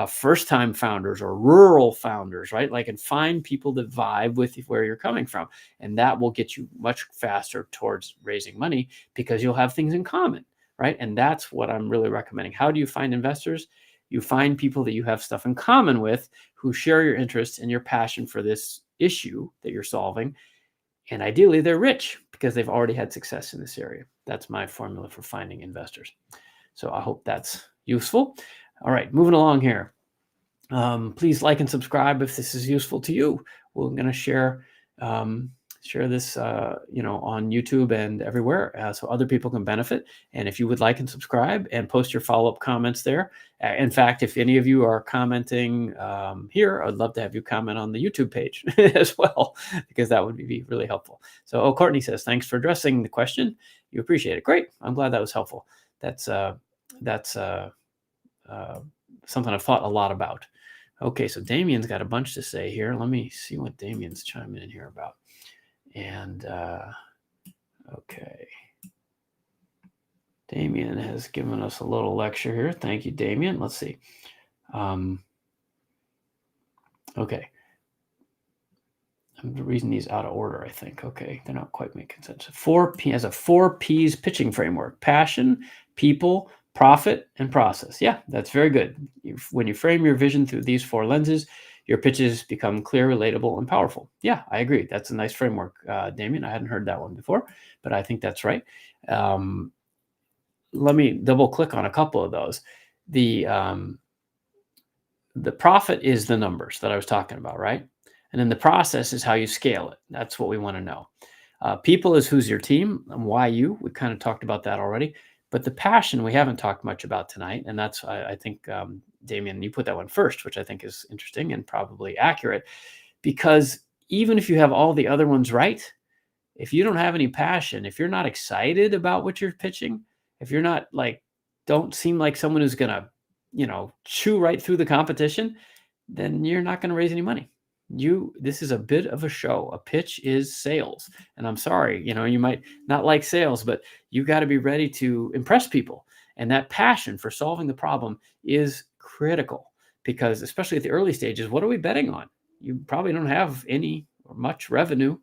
S1: first-time founders or rural founders, right? And find people that vibe with where you're coming from. And that will get you much faster towards raising money because you'll have things in common, right? And that's what I'm really recommending. How do you find investors? You find people that you have stuff in common with, who share your interests and your passion for this issue that you're solving. And ideally, they're rich because they've already had success in this area. That's my formula for finding investors. So I hope that's useful. All right, moving along here. Please like and subscribe if this is useful to you. We're going to share this, on YouTube and everywhere, so other people can benefit. And if you would like and subscribe and post your follow-up comments there. In fact, if any of you are commenting here, I'd love to have you comment on the YouTube page as well, because that would be really helpful. So, Courtney says, thanks for addressing the question. You appreciate it. Great. I'm glad that was helpful. That's something I've thought a lot about. Okay, so Damien's got a bunch to say here. Let me see what Damien's chiming in here about. And okay, Damien has given us a little lecture here. Thank you, Damien. Let's see. Okay. I'm reading these out of order, I think. Okay, they're not quite making sense. 4P has a 4 Ps pitching framework: passion, people, profit, and process. Yeah, that's very good. When you frame your vision through these 4 lenses, your pitches become clear, relatable, and powerful. Yeah, I agree. That's a nice framework, Damien. I hadn't heard that one before, but I think that's right. Let me double click on a couple of those. The profit is the numbers that I was talking about, right? And then the process is how you scale it. That's what we want to know. People is who's your team and why you. We kind of talked about that already. But the passion we haven't talked much about tonight. And that's, I think, Damien, you put that one first, which I think is interesting and probably accurate. Because even if you have all the other ones right, if you don't have any passion, if you're not excited about what you're pitching, if you're not don't seem like someone who's going to, chew right through the competition, then you're not going to raise any money. This is a bit of a show. A pitch is sales. And I'm sorry, you might not like sales, but you got to be ready to impress people. And that passion for solving the problem is critical, because especially at the early stages, what are we betting on? You probably don't have any or much revenue.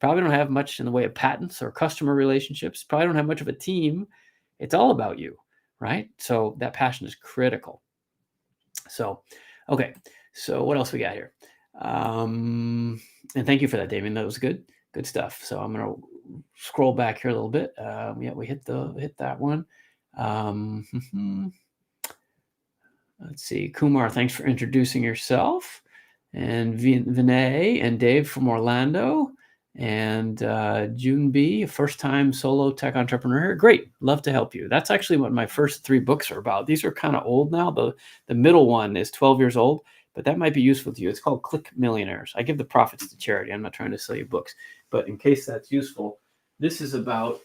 S1: Probably don't have much in the way of patents or customer relationships. Probably don't have much of a team. It's all about you, right? So that passion is critical. So, okay. So what else we got here? And thank you for that, Damien. That was good stuff. So I'm going to scroll back here a little bit. Yeah, we hit that one. Let's see. Kumar, thanks for introducing yourself. And Vinay and Dave from Orlando. And June B, a first-time solo tech entrepreneur. Great. Love to help you. That's actually what my first 3 books are about. These are kind of old now. The middle one is 12 years old, but that might be useful to you. It's called Click Millionaires. I give the profits to charity. I'm not trying to sell you books, but in case that's useful, this is about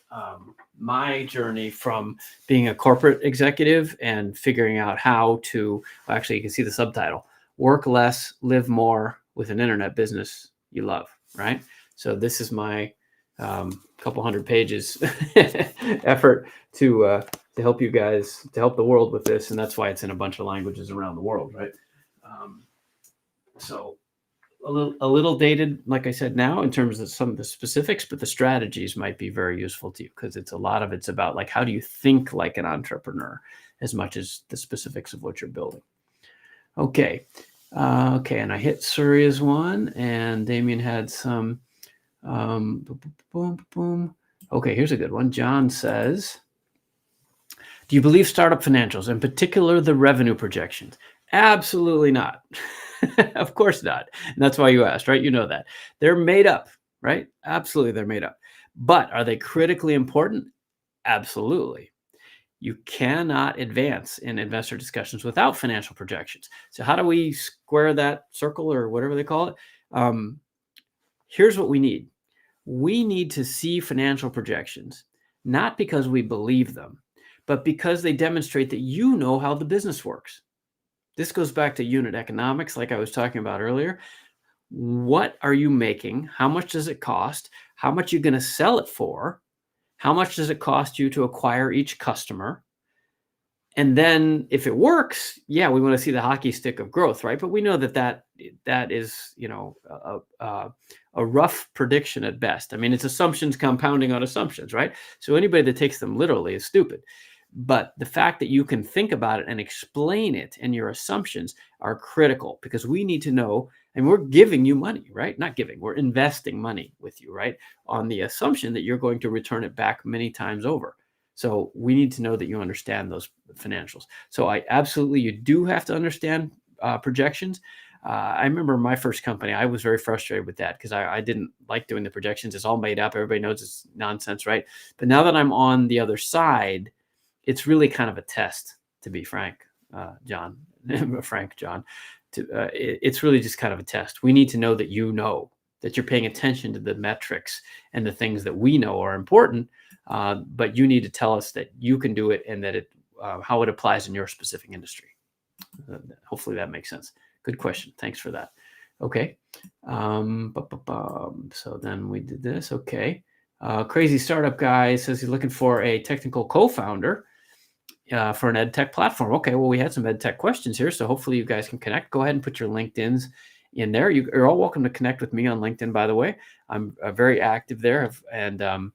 S1: my journey from being a corporate executive and figuring out how to, actually, you can see the subtitle, work less, live more with an internet business you love, right? So this is my couple hundred pages effort to help you guys, to help the world with this. And that's why it's in a bunch of languages around the world, right? So a little dated, like I said, now in terms of some of the specifics, but the strategies might be very useful to you, because it's a lot of it's about like, how do you think like an entrepreneur as much as the specifics of what you're building. Okay. Okay. And I hit Surya's one, and Damien had some, boom, boom, boom. Okay. Here's a good one. John says, do you believe startup financials, in particular the revenue projections? Absolutely not. Of course not. And that's why you asked, right? You know that. They're made up, right? Absolutely, they're made up. But are they critically important? Absolutely. You cannot advance in investor discussions without financial projections. So how do we square that circle, or whatever they call it? Here's what we need. We need to see financial projections, not because we believe them, but because they demonstrate that you know how the business works. This goes back to unit economics, like I was talking about earlier. What are you making? How much does it cost? How much are you going to sell it for? How much does it cost you to acquire each customer? And then if it works, yeah, we want to see the hockey stick of growth, right? But we know that is, a rough prediction at best. I mean, it's assumptions compounding on assumptions, right? So anybody that takes them literally is stupid. But the fact that you can think about it and explain it and your assumptions are critical, because we need to know, and we're giving you money, right? Not giving, we're investing money with you, right? On the assumption that you're going to return it back many times over. So we need to know that you understand those financials. So you do have to understand projections. I remember my first company, I was very frustrated with that, because I didn't like doing the projections. It's all made up. Everybody knows it's nonsense, right? But now that I'm on the other side, it's really kind of a test, to be frank, John. It's really just kind of a test. We need to know that that you're paying attention to the metrics and the things that we know are important, but you need to tell us that you can do it, and that how it applies in your specific industry. Hopefully that makes sense. Good question. Thanks for that. Okay. So then we did this. Okay. Crazy Startup Guy says he's looking for a technical co-founder for an edtech platform. Okay, well, we had some edtech questions here, so hopefully you guys can connect. Go ahead and put your LinkedIn's in there. You're all welcome to connect with me on LinkedIn, by the way. I'm very active there, and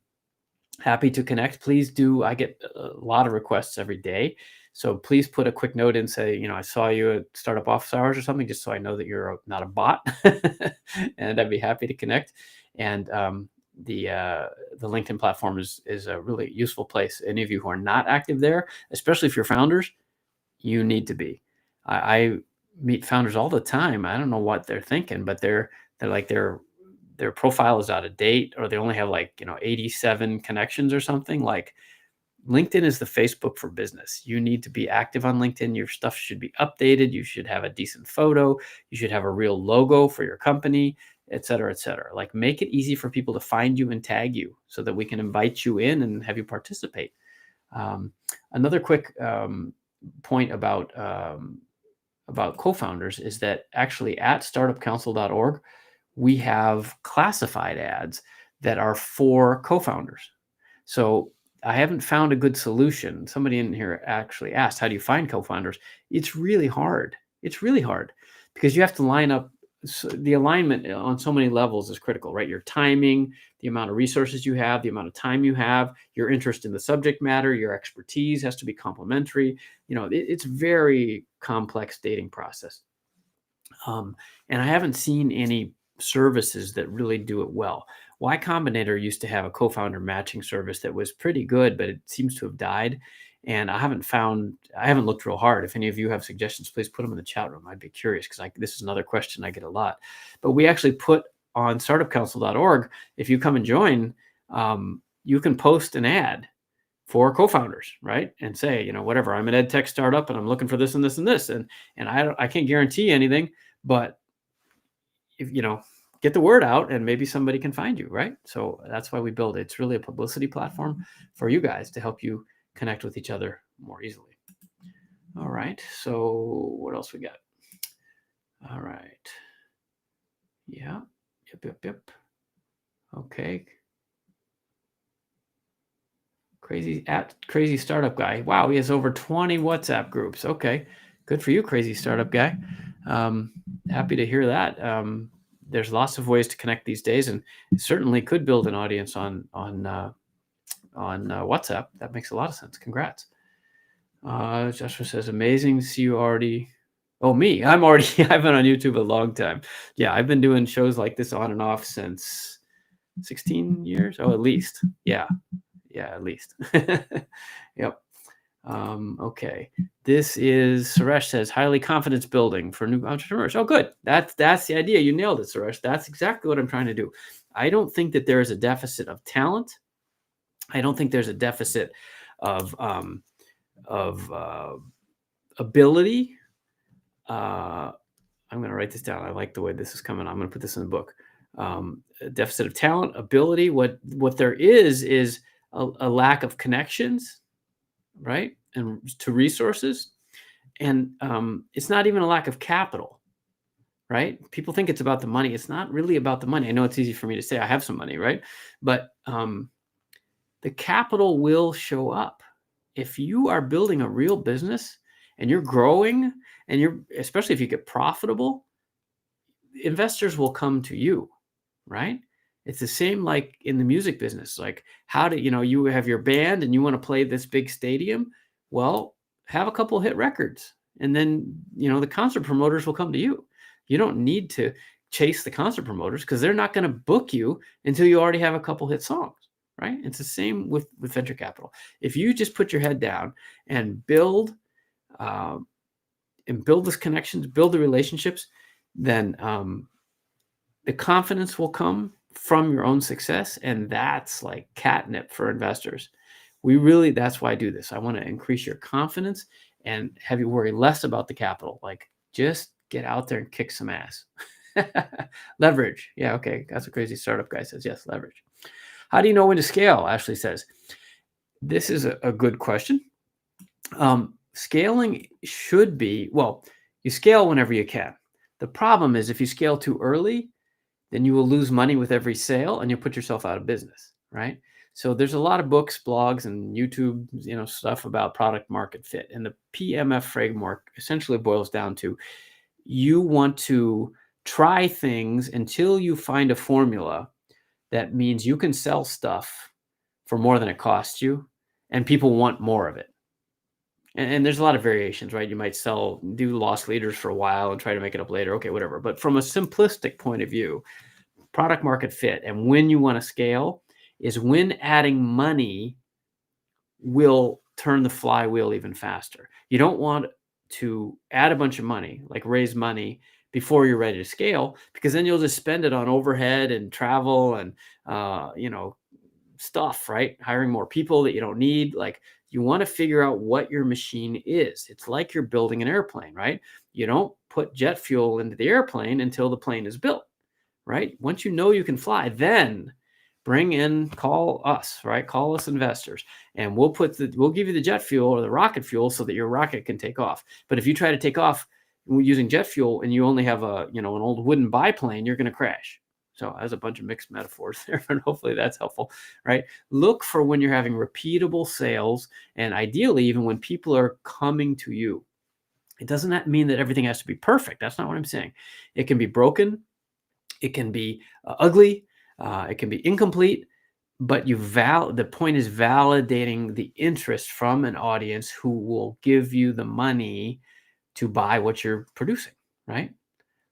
S1: happy to connect. Please do. I get a lot of requests every day, so please put a quick note and say, I saw you at Startup Office Hours or something, just so I know that you're not a bot, and I'd be happy to connect. And the LinkedIn platform is a really useful place. Any of you who are not active there, especially if you're founders, you need to be. I meet founders all the time. I don't know what they're thinking, but they're like, their profile is out of date, or they only have 87 connections or something. Like, LinkedIn is the Facebook for business. You need to be active on LinkedIn. Your stuff should be updated. You should have a decent photo. You should have a real logo for your company, et cetera, et cetera. Like, make it easy for people to find you and tag you, so that we can invite you in and have you participate. Another quick point about co-founders is that actually at startupcouncil.org, we have classified ads that are for co-founders. So I haven't found a good solution. Somebody in here actually asked, how do you find co-founders? It's really hard. It's really hard, because you have to line up. So the alignment on so many levels is critical, right? Your timing, the amount of resources you have, the amount of time you have, your interest in the subject matter, your expertise has to be complementary. It's very complex dating process. And I haven't seen any services that really do it well. Y Combinator used to have a co-founder matching service that was pretty good, but it seems to have died. And I haven't looked real hard. If any of you have suggestions, please put them in the chat room. I'd be curious, because this is another question I get a lot. But we actually put on startupcouncil.org, if you come and join, you can post an ad for co-founders, right? And say, whatever, I'm an ed tech startup and I'm looking for this and this and this. And I can't guarantee anything, but if get the word out, and maybe somebody can find you, right? So that's why we build it. It's really a publicity platform for you guys to help you connect with each other more easily. All right. So what else we got? All right. Yeah. Yep. Okay. Crazy startup guy. Wow, he has over 20 WhatsApp groups. Okay, good for you, crazy startup guy. Happy to hear that. There's lots of ways to connect these days, and certainly could build an audience on WhatsApp. That makes a lot of sense. Congrats. Joshua says, amazing. See you already. Oh, me. I've been on YouTube a long time. Yeah, I've been doing shows like this on and off since 16 years. Oh, at least. Yeah, at least. Yep. Okay. This is Suresh says highly confidence building for new entrepreneurs. Oh, good. That's the idea. You nailed it, Suresh. That's exactly what I'm trying to do. I don't think that there is a deficit of talent. I don't think there's a deficit of ability. I'm going to write this down. I like the way this is coming. I'm going to put this in the book. A deficit of talent, ability. What there is a lack of connections, right? And to resources. And it's not even a lack of capital, right? People think it's about the money. It's not really about the money. I know it's easy for me to say I have some money, right? But the capital will show up. If you are building a real business and you're growing, and especially if you get profitable, investors will come to you, right? It's the same like in the music business. Like you have your band and you want to play this big stadium. Well, have a couple hit records, and then, the concert promoters will come to you. You don't need to chase the concert promoters because they're not going to book you until you already have a couple hit songs, right? It's the same with venture capital. If you just put your head down and build those connections, build the relationships, then the confidence will come from your own success. And that's like catnip for investors. That's why I do this. I want to increase your confidence and have you worry less about the capital. Like, just get out there and kick some ass. Leverage. Yeah. Okay. That's what crazy startup guy says. Yes. Leverage. How do you know when to scale? Ashley says, this is a good question. Scaling should be, you scale whenever you can. The problem is if you scale too early, then you will lose money with every sale and you'll put yourself out of business, right? So there's a lot of books, blogs, and YouTube, stuff about product market fit. And the PMF framework essentially boils down to, you want to try things until you find a formula that means you can sell stuff for more than it costs you and people want more of it. And there's a lot of variations, right? You might do loss leaders for a while and try to make it up later. Okay, whatever. But from a simplistic point of view, product market fit and when you want to scale is when adding money will turn the flywheel even faster. You don't want to add a bunch of money, like raise money before you're ready to scale, because then you'll just spend it on overhead and travel and, stuff, right? Hiring more people that you don't need. Like, you want to figure out what your machine is. It's like you're building an airplane, right? You don't put jet fuel into the airplane until the plane is built, right? Once you know you can fly, then call us, right? Call us investors, and we'll give you the jet fuel or the rocket fuel so that your rocket can take off. But if you try to take off using jet fuel and you only have an old wooden biplane, you're going to crash. So there's a bunch of mixed metaphors there, but hopefully that's helpful, right? Look for when you're having repeatable sales, and ideally even when people are coming to you. It doesn't mean that everything has to be perfect. That's not what I'm saying. It can be broken. It can be ugly. It can be incomplete. But the point is validating the interest from an audience who will give you the money to buy what you're producing, right?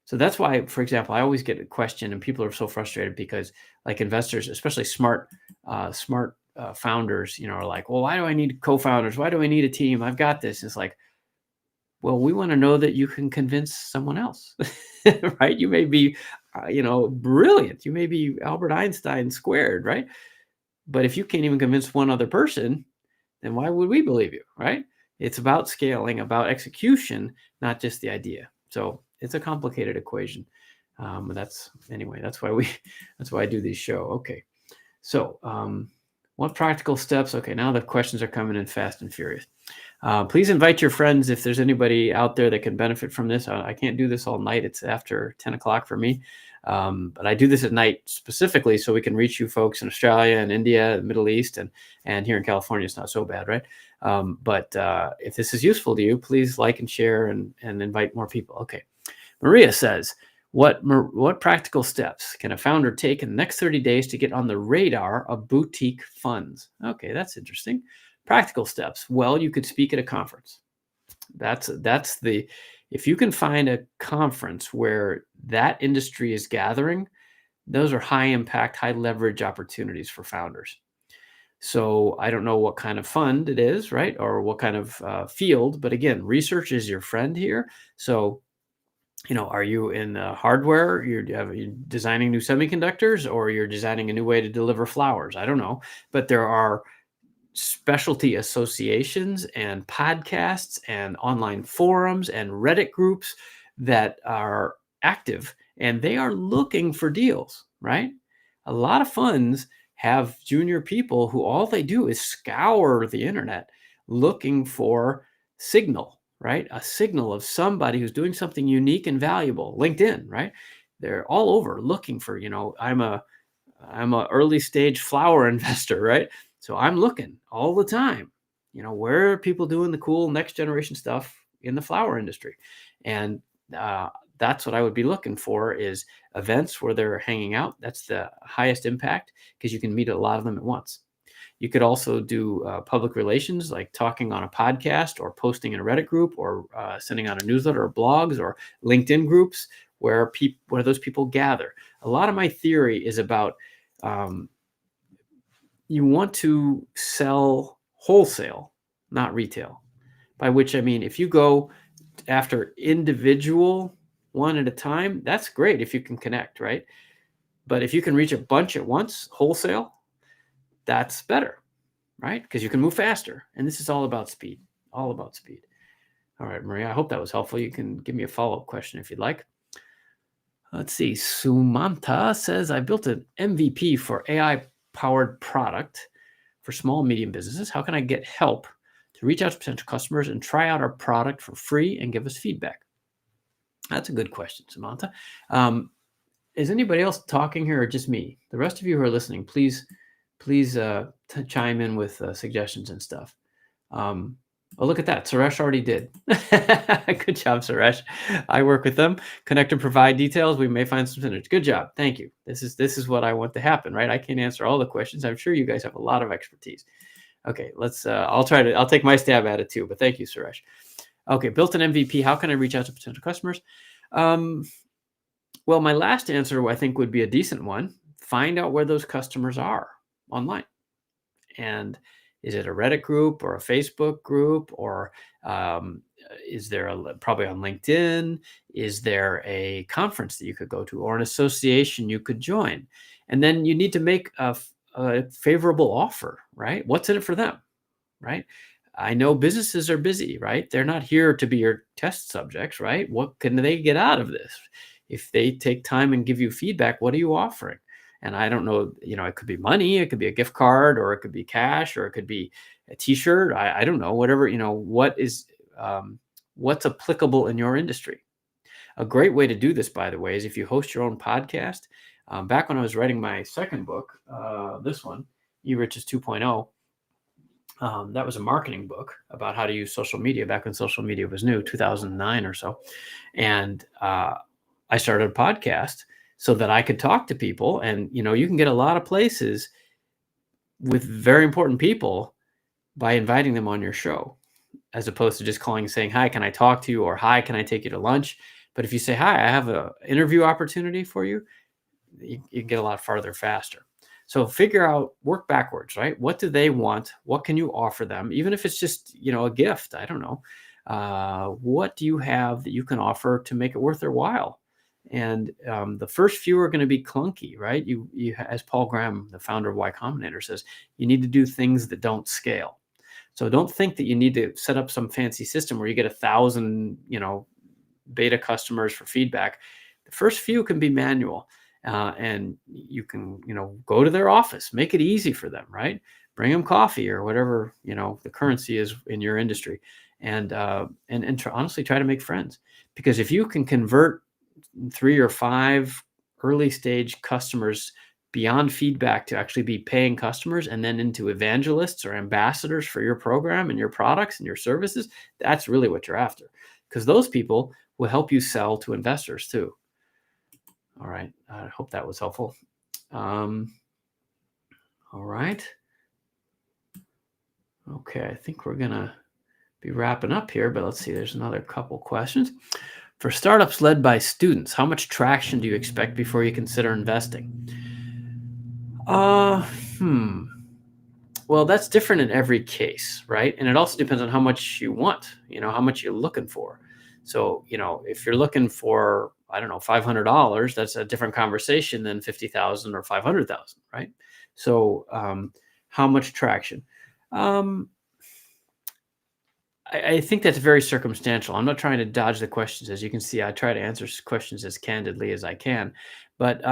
S1: So that's why, for example, I always get a question, and people are so frustrated because, like, investors, especially smart founders, are like, well, why do I need co-founders? Why do I need a team? I've got this. And it's like, well, we want to know that you can convince someone else, right? You may be, brilliant. You may be Albert Einstein squared, right? But if you can't even convince one other person, then why would we believe you, right? It's about scaling, about execution, not just the idea. So it's a complicated equation. That's why I do these show. Okay. So what practical steps? Okay. Now the questions are coming in fast and furious. Please invite your friends if there's anybody out there that can benefit from this. I can't do this all night. It's after 10 o'clock for me. But I do this at night specifically so we can reach you folks in Australia and India, the Middle East, and here in California, it's not so bad, right? But if this is useful to you, please like and share and invite more people. Okay. Maria says, what practical steps can a founder take in the next 30 days to get on the radar of boutique funds? Okay, that's interesting. Practical steps. Well, you could speak at a conference. If you can find a conference where that industry is gathering, those are high impact, high leverage opportunities for founders. So I don't know what kind of fund it is, right? Or what kind of field, but again, research is your friend here. So, are you in hardware? You're designing new semiconductors, or you're designing a new way to deliver flowers? I don't know, but there are specialty associations and podcasts and online forums and Reddit groups that are active, and they are looking for deals, right? A lot of funds have junior people who all they do is scour the internet looking for signal, right? A signal of somebody who's doing something unique and valuable. LinkedIn, right? They're all over looking for, I'm a early stage flower investor, right? So I'm looking all the time, where are people doing the cool next generation stuff in the flower industry? And that's what I would be looking for, is events where they're hanging out. That's the highest impact because you can meet a lot of them at once. You could also do public relations, like talking on a podcast or posting in a Reddit group or sending out a newsletter or blogs or LinkedIn groups where those people gather. A lot of my theory is about you want to sell wholesale, not retail. By which I mean, if you go after individual one at a time, that's great if you can connect, right? But if you can reach a bunch at once, wholesale, that's better, right? Because you can move faster. And this is all about speed, all about speed. All right, Maria, I hope that was helpful. You can give me a follow-up question if you'd like. Let's see. Sumanta says, I built an MVP for AI-powered product for small and medium businesses. How can I get help to reach out to potential customers and try out our product for free and give us feedback? That's a good question, Samantha. Is anybody else talking here or just me? The rest of you who are listening, please chime in with suggestions and stuff. Oh, look at that. Suresh already did. Good job, Suresh. I work with them, connect and provide details. We may find some synergy. Good job. Thank you. This is what I want to happen, right? I can't answer all the questions. I'm sure you guys have a lot of expertise. Okay, I'll take my stab at it too, but thank you, Suresh. Okay, built an MVP. How can I reach out to potential customers? Well, my last answer, I think, would be a decent one. Find out where those customers are online. And is it a Reddit group or a Facebook group, or is there probably on LinkedIn? Is there a conference that you could go to or an association you could join? And then you need to make a favorable offer, right? What's in it for them, right? I know businesses are busy, right? They're not here to be your test subjects, right? What can they get out of this? If they take time and give you feedback, what are you offering? And I don't know, it could be money, it could be a gift card, or it could be cash, or it could be a t-shirt. I don't know, whatever, what's applicable in your industry. A great way to do this, by the way, is if you host your own podcast. Back when I was writing my second book, this one, eRiches 2.0, that was a marketing book about how to use social media back when social media was new, 2009 or so. And I started a podcast so that I could talk to people. And, you can get a lot of places with very important people by inviting them on your show, as opposed to just calling and saying, hi, can I talk to you? Or hi, can I take you to lunch? But if you say, hi, I have an interview opportunity for you, you can get a lot farther faster. So work backwards, right? What do they want? What can you offer them? Even if it's just, a gift, I don't know. What do you have that you can offer to make it worth their while? And the first few are going to be clunky, right? You, as Paul Graham, the founder of Y Combinator, says, you need to do things that don't scale. So don't think that you need to set up some fancy system where you get 1,000, beta customers for feedback. The first few can be manual, and you can, go to their office, make it easy for them, right? Bring them coffee or whatever, the currency is in your industry, and honestly try to make friends. Because if you can convert 3 or 5 early stage customers beyond feedback to actually be paying customers and then into evangelists or ambassadors for your program and your products and your services, that's really what you're after, because those people will help you sell to investors too. All right. I hope that was helpful. All right. Okay. I think we're going to be wrapping up here, but let's see. There's another couple questions. For startups led by students, how much traction do you expect before you consider investing? Well, that's different in every case, right? And it also depends on how much you want, how much you're looking for. So, if you're looking for, I don't know, $500, that's a different conversation than 50,000 or 500,000, right? So, how much traction? I think that's very circumstantial. I'm not trying to dodge the questions. As you can see, I try to answer questions as candidly as I can, but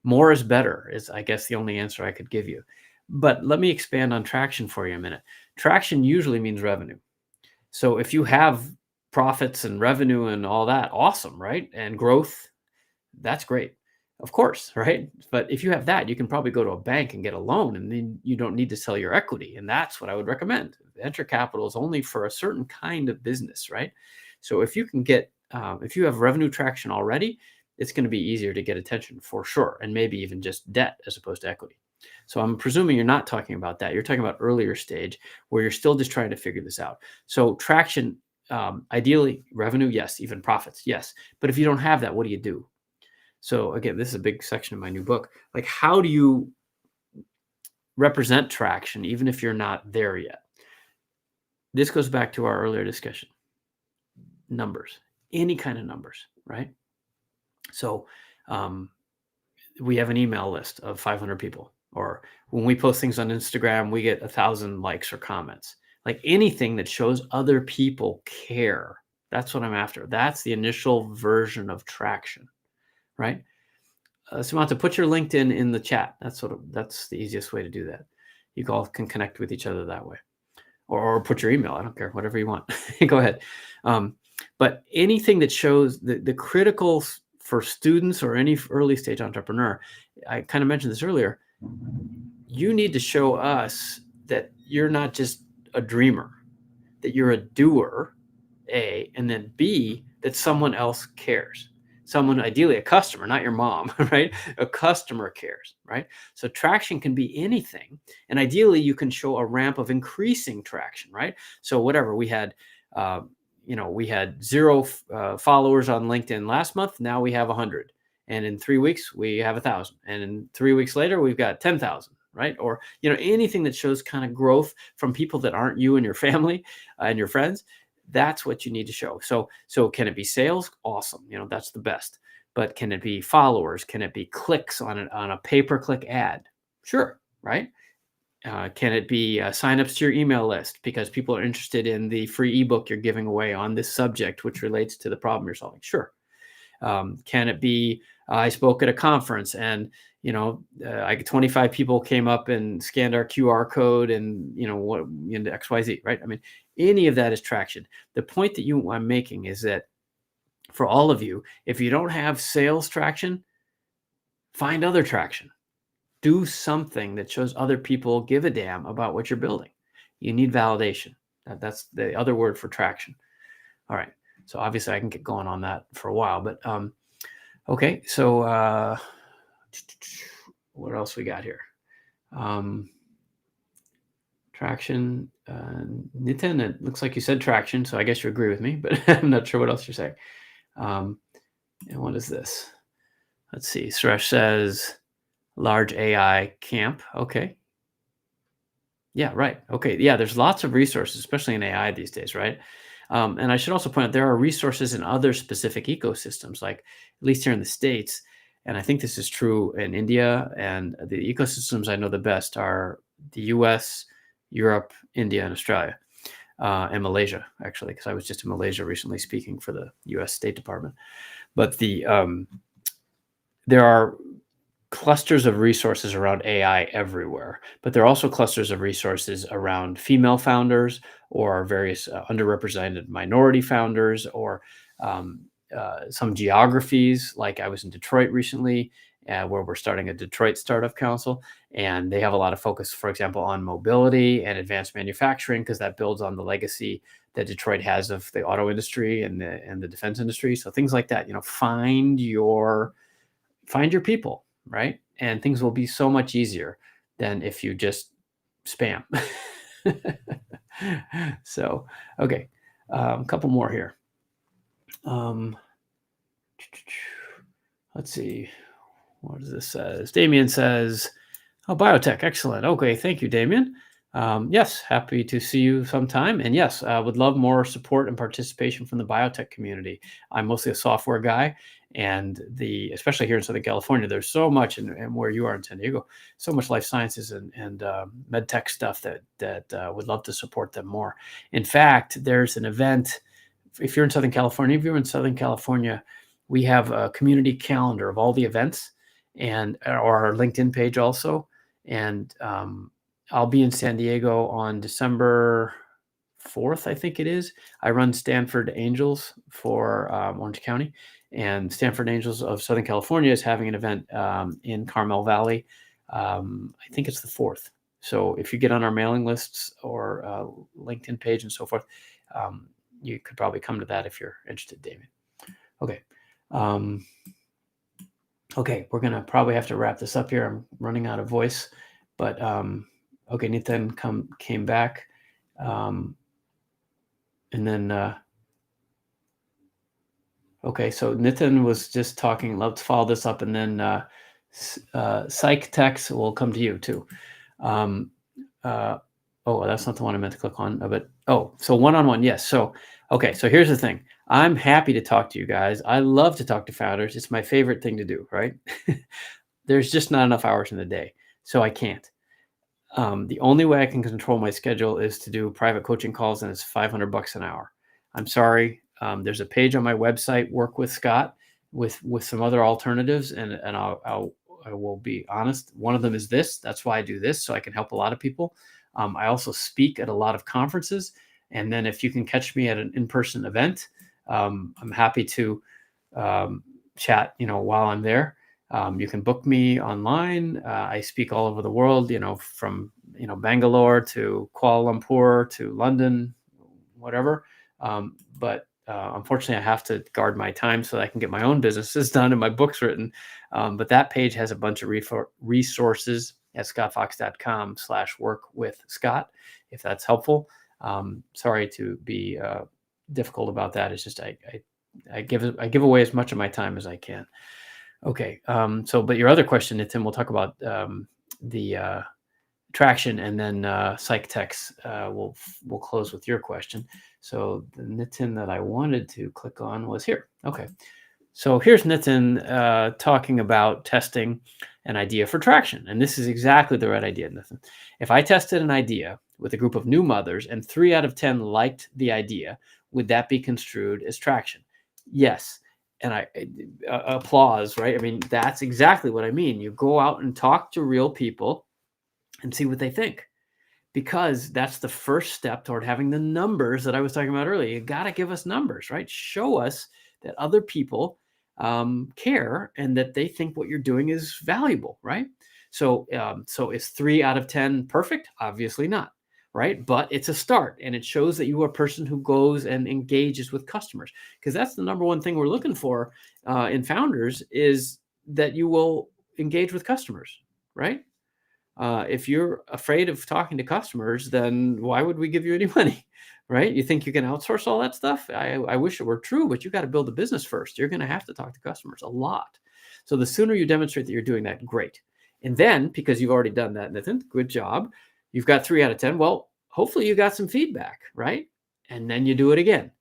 S1: more is better is, I guess, the only answer I could give you. But let me expand on traction for you a minute. Traction usually means revenue. So if you have profits and revenue and all that, awesome, right? And growth, that's great. Of course, right? But if you have that, you can probably go to a bank and get a loan, and then you don't need to sell your equity. And that's what I would recommend. Venture capital is only for a certain kind of business, right? So if you can get, if you have revenue traction already, it's going to be easier to get attention for sure. And maybe even just debt as opposed to equity. So I'm presuming you're not talking about that. You're talking about earlier stage where you're still just trying to figure this out. So traction, ideally revenue, yes. Even profits, yes. But if you don't have that, what do you do? So again, this is a big section of my new book. Like, how do you represent traction even if you're not there yet? This goes back to our earlier discussion. Numbers, any kind of numbers, right? So we have an email list of 500 people, or when we post things on Instagram, we get 1,000 likes or comments. Like anything that shows other people care. That's what I'm after. That's the initial version of traction, right? Samantha, put your LinkedIn in the chat. That's the easiest way to do that. You all can connect with each other that way, or put your email. I don't care, whatever you want. Go ahead. But anything that shows the critical for students or any early stage entrepreneur, I kind of mentioned this earlier. You need to show us that you're not just a dreamer, that you're a doer, A, and then B, that someone else cares. Someone, ideally a customer, not your mom, right? A customer cares, right? So traction can be anything. And ideally you can show a ramp of increasing traction, right? So whatever we had, we had 0 followers on LinkedIn last month. Now we have 100. And in 3 weeks, we have 1,000. And in 3 weeks later, we've got 10,000, right? Or, anything that shows kind of growth from people that aren't you and your family and your friends. That's what you need to show. So can it be sales? Awesome. That's the best. But can it be followers? Can it be clicks on a pay-per-click ad? Sure. Right. Can it be signups to your email list because people are interested in the free ebook you're giving away on this subject, which relates to the problem you're solving? Sure. Can it be, I spoke at a conference and, 25 people came up and scanned our QR code and, XYZ, right? I mean, any of that is traction. The point that I'm making is that for all of you, if you don't have sales traction, find other traction. Do something that shows other people give a damn about what you're building. You need validation. That's the other word for traction. All right. So obviously I can get going on that for a while, but okay. So what else we got here? Traction. Nitin, it looks like you said traction, so I guess you agree with me, but I'm not sure what else you're saying. And what is this? Let's see. Suresh says large AI camp. Okay. Yeah, right. Okay. Yeah, there's lots of resources, especially in AI these days, right? And I should also point out there are resources in other specific ecosystems, like at least here in the States. And I think this is true in India. And the ecosystems I know the best are the US, Europe, India, and Australia. and Malaysia, actually, because I was just in Malaysia recently speaking for the U.S. State Department. But there are clusters of resources around AI everywhere, but there are also clusters of resources around female founders or various underrepresented minority founders, or some geographies. Like I was in Detroit recently, where we're starting a Detroit Startup Council, and they have a lot of focus, for example, on mobility and advanced manufacturing, because that builds on the legacy that Detroit has of the auto industry and the defense industry. So things like that, find your people, right? And things will be so much easier than if you just spam. So, okay, a couple more here. Let's see. What does this says? Damien says, "Oh, biotech, excellent. Okay, thank you, Damien. Yes, happy to see you sometime. And yes, I would love more support and participation from the biotech community. I'm mostly a software guy, and especially here in Southern California, there's so much, and where you are in San Diego, so much life sciences and med tech stuff that would love to support them more. In fact, there's an event. If you're in Southern California, we have a community calendar of all the events, and or our LinkedIn page also. And I'll be in San Diego on December 4th, I think it is. I run Stanford Angels for Orange County, and Stanford Angels of Southern California is having an event in Carmel Valley. I think it's the 4th. So if you get on our mailing lists or LinkedIn page and so forth, you could probably come to that if you're interested, David. Okay. Okay, we're gonna probably have to wrap this up here. I'm running out of voice, but okay, Nitin came back, and then okay, so Nitin was just talking. Love to follow this up, and then Psych Techs will come to you too. Oh, that's not the one I meant to click on, but so one-on-one, yes. So okay, so here's the thing. I'm happy to talk to you guys. I love to talk to founders. It's my favorite thing to do, right? There's just not enough hours in the day, so I can't. The only way I can control my schedule is to do private coaching calls, and it's $500 an hour. I'm sorry. There's a page on my website, Work with Scott, with some other alternatives, and I will be honest. One of them is this. That's why I do this, so I can help a lot of people. I also speak at a lot of conferences, and then if you can catch me at an in-person event, I'm happy to chat, while I'm there. You can book me online. I speak all over the world, from, Bangalore to Kuala Lumpur to London, whatever. But unfortunately, I have to guard my time so that I can get my own businesses done and my books written. But that page has a bunch of resources at scottfox.com/workwithscott, if that's helpful. Sorry to be difficult about that. It's just I give away as much of my time as I can. Okay. But your other question, Nitin, we'll talk about the traction, and then Psych Techs we'll close with your question. So the Nitin that I wanted to click on was here. Okay. So here's Nitin talking about testing an idea for traction. And this is exactly the right idea, Nitin. If I tested an idea with a group of new mothers and 3 out of 10 liked the idea, would that be construed as traction? Yes. And I applause, right? I mean, that's exactly what I mean. You go out and talk to real people and see what they think, because that's the first step toward having the numbers that I was talking about earlier. You got to give us numbers, right? Show us that other people care and that they think what you're doing is valuable, right? So is 3 out of 10 perfect? Obviously not, right? But it's a start, and it shows that you are a person who goes and engages with customers, because that's the number one thing we're looking for in founders, is that you will engage with customers, right? If you're afraid of talking to customers, then why would we give you any money, right? You think you can outsource all that stuff? I wish it were true, but you got to build a business first. You're going to have to talk to customers a lot. So the sooner you demonstrate that you're doing that, great. And then, because you've already done that, Nitin, good job. You've got 3 out of 10. Well, hopefully you got some feedback, right? And then you do it again.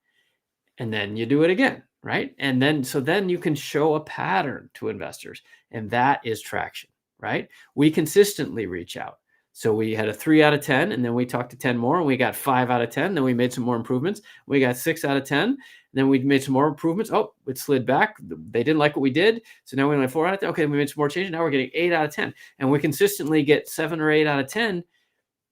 S1: And then you do it again, right? And then you can show a pattern to investors, and that is traction, right? We consistently reach out So we had a 3 out of 10, and then we talked to 10 more, and we got 5 out of 10. Then we made some more improvements. We got 6 out of 10. And then we made some more improvements. Oh, it slid back. They didn't like what we did. So now we only have 4 out of 10. Okay, we made some more changes. Now we're getting 8 out of 10. And we consistently get 7 or 8 out of 10.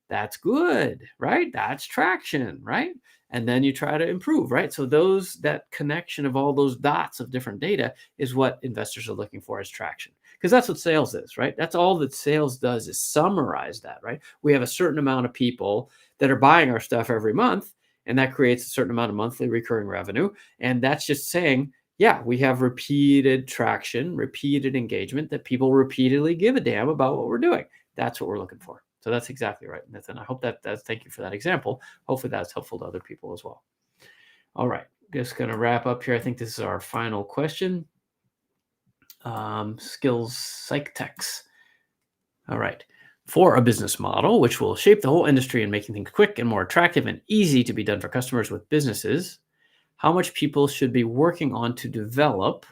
S1: That's good, right? That's traction, right? And then you try to improve, right? So that connection of all those dots of different data is what investors are looking for as traction. Because that's what sales is, right? That's all that sales does is summarize that, right? We have a certain amount of people that are buying our stuff every month, and that creates a certain amount of monthly recurring revenue. And that's just saying, yeah, we have repeated traction, repeated engagement, that people repeatedly give a damn about what we're doing. That's what we're looking for. So that's exactly right, Nathan. I hope thank you for that example. Hopefully that's helpful to other people as well. All right, just going to wrap up here. I think this is our final question. Skills psych techs. All right. For a business model which will shape the whole industry in making things quick and more attractive and easy to be done for customers with businesses, how much people should be working on to develop,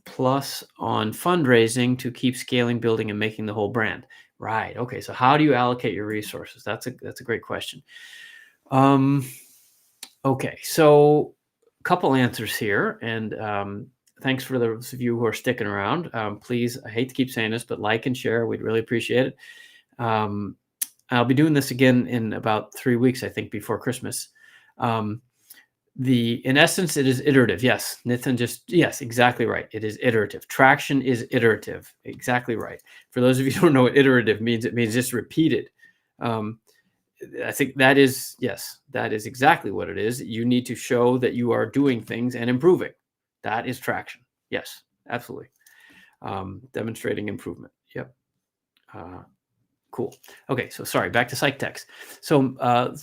S1: plus on fundraising to keep scaling, building, and making the whole brand? Right. Okay. So how do you allocate your resources? That's a great question. Okay. So a couple answers here, and thanks for those of you who are sticking around. Please, I hate to keep saying this, but like and share. We'd really appreciate it. I'll be doing this again in about 3 weeks, I think, before Christmas. In essence, it is iterative. Yes, Nathan, yes, exactly right. It is iterative. Traction is iterative. Exactly right. For those of you who don't know what iterative means, it means just repeated. I think that is exactly what it is. You need to show that you are doing things and improving. That is traction. Yes, absolutely. Demonstrating improvement. Yep. Cool. Okay, so sorry, back to psych techs. So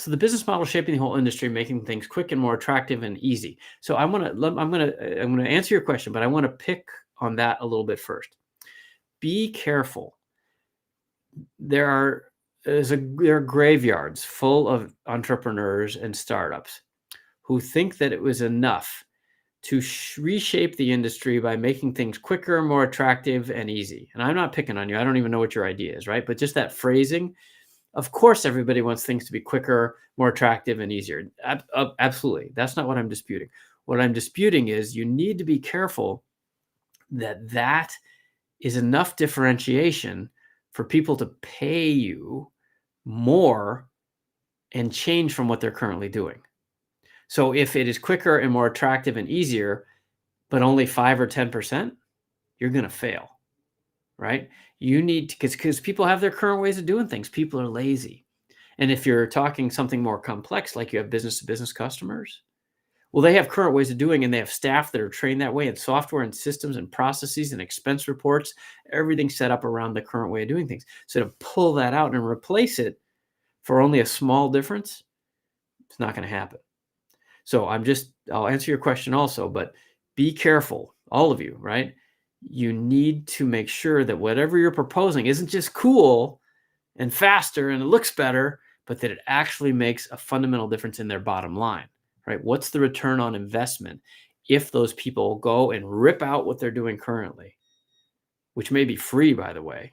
S1: the business model shaping the whole industry, making things quick and more attractive and easy. So I'm gonna answer your question, but I want to pick on that a little bit first. Be careful. There are graveyards full of entrepreneurs and startups who think that it was enough to reshape the industry by making things quicker, more attractive, and easy. And I'm not picking on you. I don't even know what your idea is, right? But just that phrasing, of course, everybody wants things to be quicker, more attractive, and easier. Absolutely. That's not what I'm disputing. What I'm disputing is you need to be careful that is enough differentiation for people to pay you more and change from what they're currently doing. So if it is quicker and more attractive and easier, but only 5 or 10%, you're going to fail, right? You need to, because people have their current ways of doing things. People are lazy. And if you're talking something more complex, like you have business to business customers, well, they have current ways of doing, and they have staff that are trained that way, and software and systems and processes and expense reports, everything set up around the current way of doing things. So to pull that out and replace it for only a small difference, it's not going to happen. So I'll answer your question also, but be careful, all of you, right? You need to make sure that whatever you're proposing isn't just cool and faster and it looks better, but that it actually makes a fundamental difference in their bottom line, right? What's the return on investment if those people go and rip out what they're doing currently, which may be free, by the way.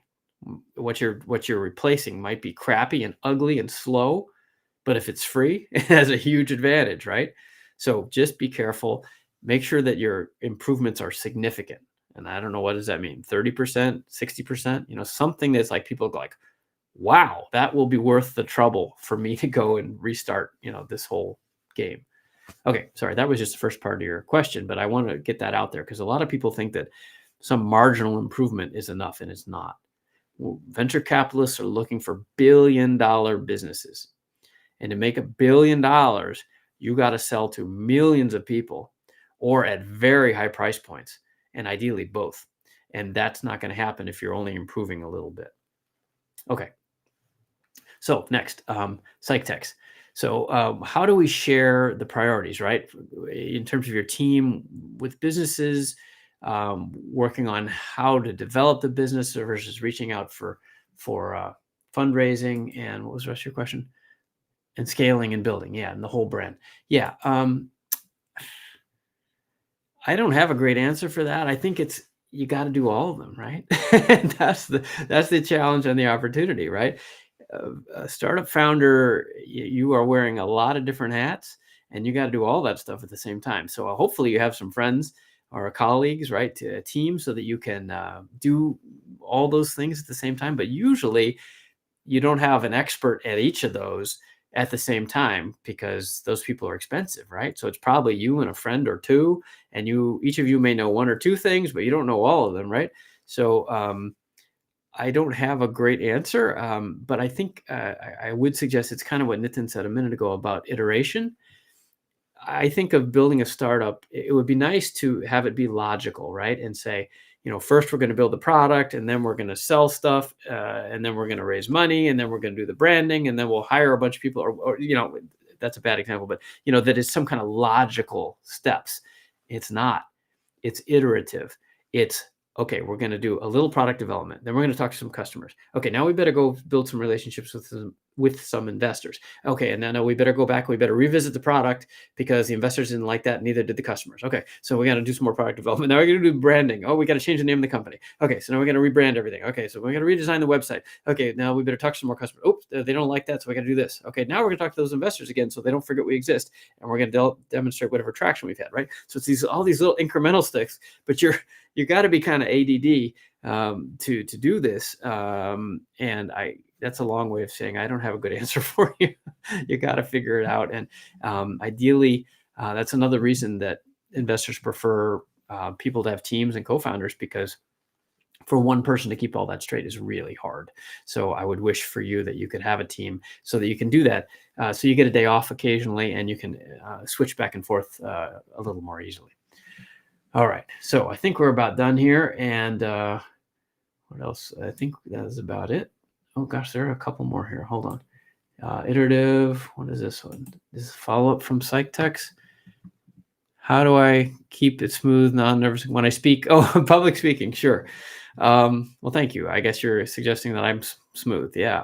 S1: What you're replacing might be crappy and ugly and slow, but if it's free, it has a huge advantage, right? So just be careful. Make sure that your improvements are significant. And I don't know, what does that mean? 30%, 60%, something that's like people go like, wow, that will be worth the trouble for me to go and restart, this whole game. Okay, sorry, that was just the first part of your question, but I want to get that out there because a lot of people think that some marginal improvement is enough, and it's not. Venture capitalists are looking for billion-dollar businesses. And to make $1 billion, you got to sell to millions of people or at very high price points, and ideally both. And that's not going to happen if you're only improving a little bit. Okay. So next, psych techs. So how do we share the priorities, right? In terms of your team with businesses, working on how to develop the business versus reaching out for fundraising. And what was the rest of your question? And scaling and building. Yeah. And the whole brand. Yeah. I don't have a great answer for that. I think it's you got to do all of them, right? That's the challenge and the opportunity, right? A startup founder, you are wearing a lot of different hats, and you got to do all that stuff at the same time. So hopefully you have some friends or colleagues, right, to a team, so that you can do all those things at the same time. But usually you don't have an expert at each of those at the same time, because those people are expensive, right? So it's probably you and a friend or two, and each of you may know one or two things, but you don't know all of them, right? So I don't have a great answer, but I think I would suggest it's kind of what Nitin said a minute ago about iteration. I think of building a startup, it would be nice to have it be logical, right? And say, first we're going to build the product, and then we're going to sell stuff, and then we're going to raise money, and then we're going to do the branding, and then we'll hire a bunch of people, or that's a bad example, but that is some kind of logical steps. It's not. It's iterative. It's, okay, we're going to do a little product development. Then we're going to talk to some customers. Okay, now we better go build some relationships with some investors. Okay, and now we better go back. We better revisit the product because the investors didn't like that. Neither did the customers. Okay, so we got to do some more product development. Now we're going to do branding. Oh, we got to change the name of the company. Okay, so now we're going to rebrand everything. Okay, so we're going to redesign the website. Okay, now we better talk to some more customers. Oops, they don't like that, so we got to do this. Okay, now we're going to talk to those investors again so they don't forget we exist, and we're going to demonstrate whatever traction we've had, right? So it's all these little incremental sticks, but you got to be kind of ADD to do this, and that's a long way of saying I don't have a good answer for you. You got to figure it out, and ideally, that's another reason that investors prefer people to have teams and co-founders, because for one person to keep all that straight is really hard. So I would wish for you that you could have a team so that you can do that. So you get a day off occasionally, and you can switch back and forth a little more easily. All right, so I think we're about done here, and what else? I think that is about it. Oh gosh, there are a couple more here. Hold on. Iterative. What is this one? This is follow-up from PsychTex. How do I keep it smooth, non-nervous when I speak? Oh, public speaking. Sure. Well, thank you. I guess you're suggesting that I'm smooth. Yeah.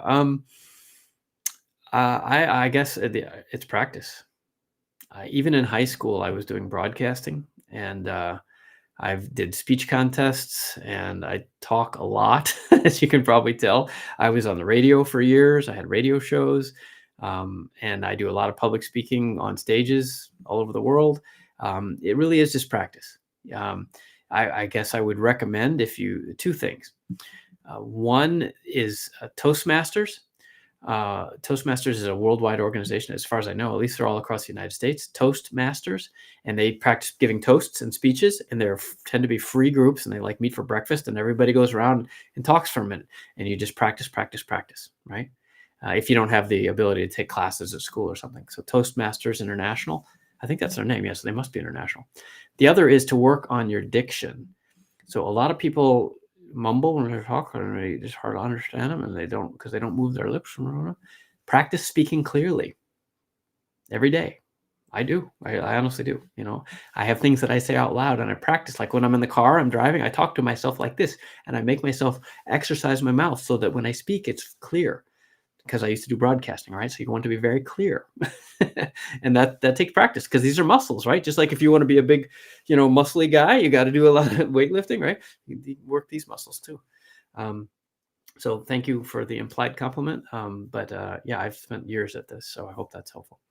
S1: I guess it's practice. Even in high school, I was doing broadcasting, and I did speech contests, and I talk a lot, as you can probably tell. I was on the radio for years. I had radio shows, and I do a lot of public speaking on stages all over the world. It really is just practice. I guess I would recommend two things. One is Toastmasters. Toastmasters is a worldwide organization, as far as I know. At least they're all across the United States. Toastmasters, and they practice giving toasts and speeches, and they tend to be free groups, and they meet for breakfast, and everybody goes around and talks for a minute, and you just practice, right? If you don't have the ability to take classes at school or something. So Toastmasters International, I think that's their name. Yes, they must be international. The other is to work on your diction. So a lot of people mumble when they're talking, and it's hard to understand them, and because they don't move their lips. Practice speaking clearly every day. I do. I honestly do. I have things that I say out loud, and I practice. Like when I'm in the car, I'm driving, I talk to myself like this, and I make myself exercise my mouth so that when I speak, it's clear. Because I used to do broadcasting, right? So you want to be very clear. And that takes practice, because these are muscles, right? Just like if you want to be a big, muscly guy, you got to do a lot of weightlifting, right? You work these muscles too. So thank you for the implied compliment. But yeah, I've spent years at this, so I hope that's helpful.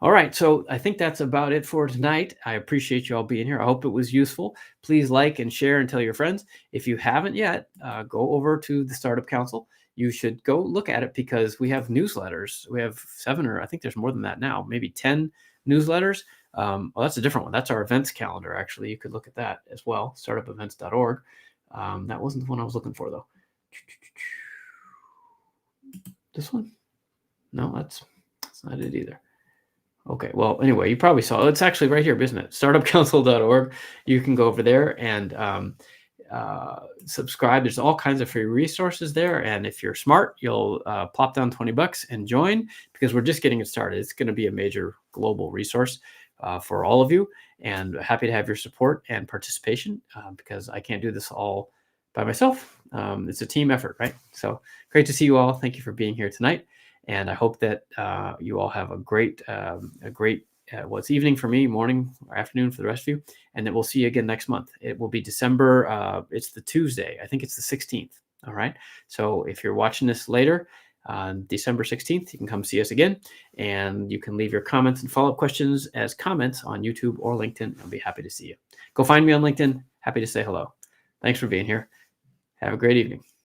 S1: All right, so I think that's about it for tonight. I appreciate you all being here. I hope it was useful. Please like and share and tell your friends. If you haven't yet, go over to the Startup Council. You should go look at it, because we have newsletters. We have 7, or I think there's more than that now, maybe 10 newsletters. Well, that's a different one. That's our events calendar, actually. You could look at that as well, startupevents.org. That wasn't the one I was looking for, though. This one? No, that's not it either. Okay, well, anyway, you probably saw it. It's actually right here, isn't it? Startupcouncil.org. You can go over there and subscribe. There's all kinds of free resources there, and if you're smart, you'll plop down $20 and join, because we're just getting it started. It's going to be a major global resource for all of you, and happy to have your support and participation, because I can't do this all by myself. It's a team effort, right? So great to see you all. Thank you for being here tonight, and I hope that you all have a great well, it's evening for me, morning or afternoon for the rest of you. And then we'll see you again next month. It will be December. It's the Tuesday. I think it's the 16th. All right. So if you're watching this later, on December 16th, you can come see us again, and you can leave your comments and follow-up questions as comments on YouTube or LinkedIn. I'll be happy to see you. Go find me on LinkedIn. Happy to say hello. Thanks for being here. Have a great evening.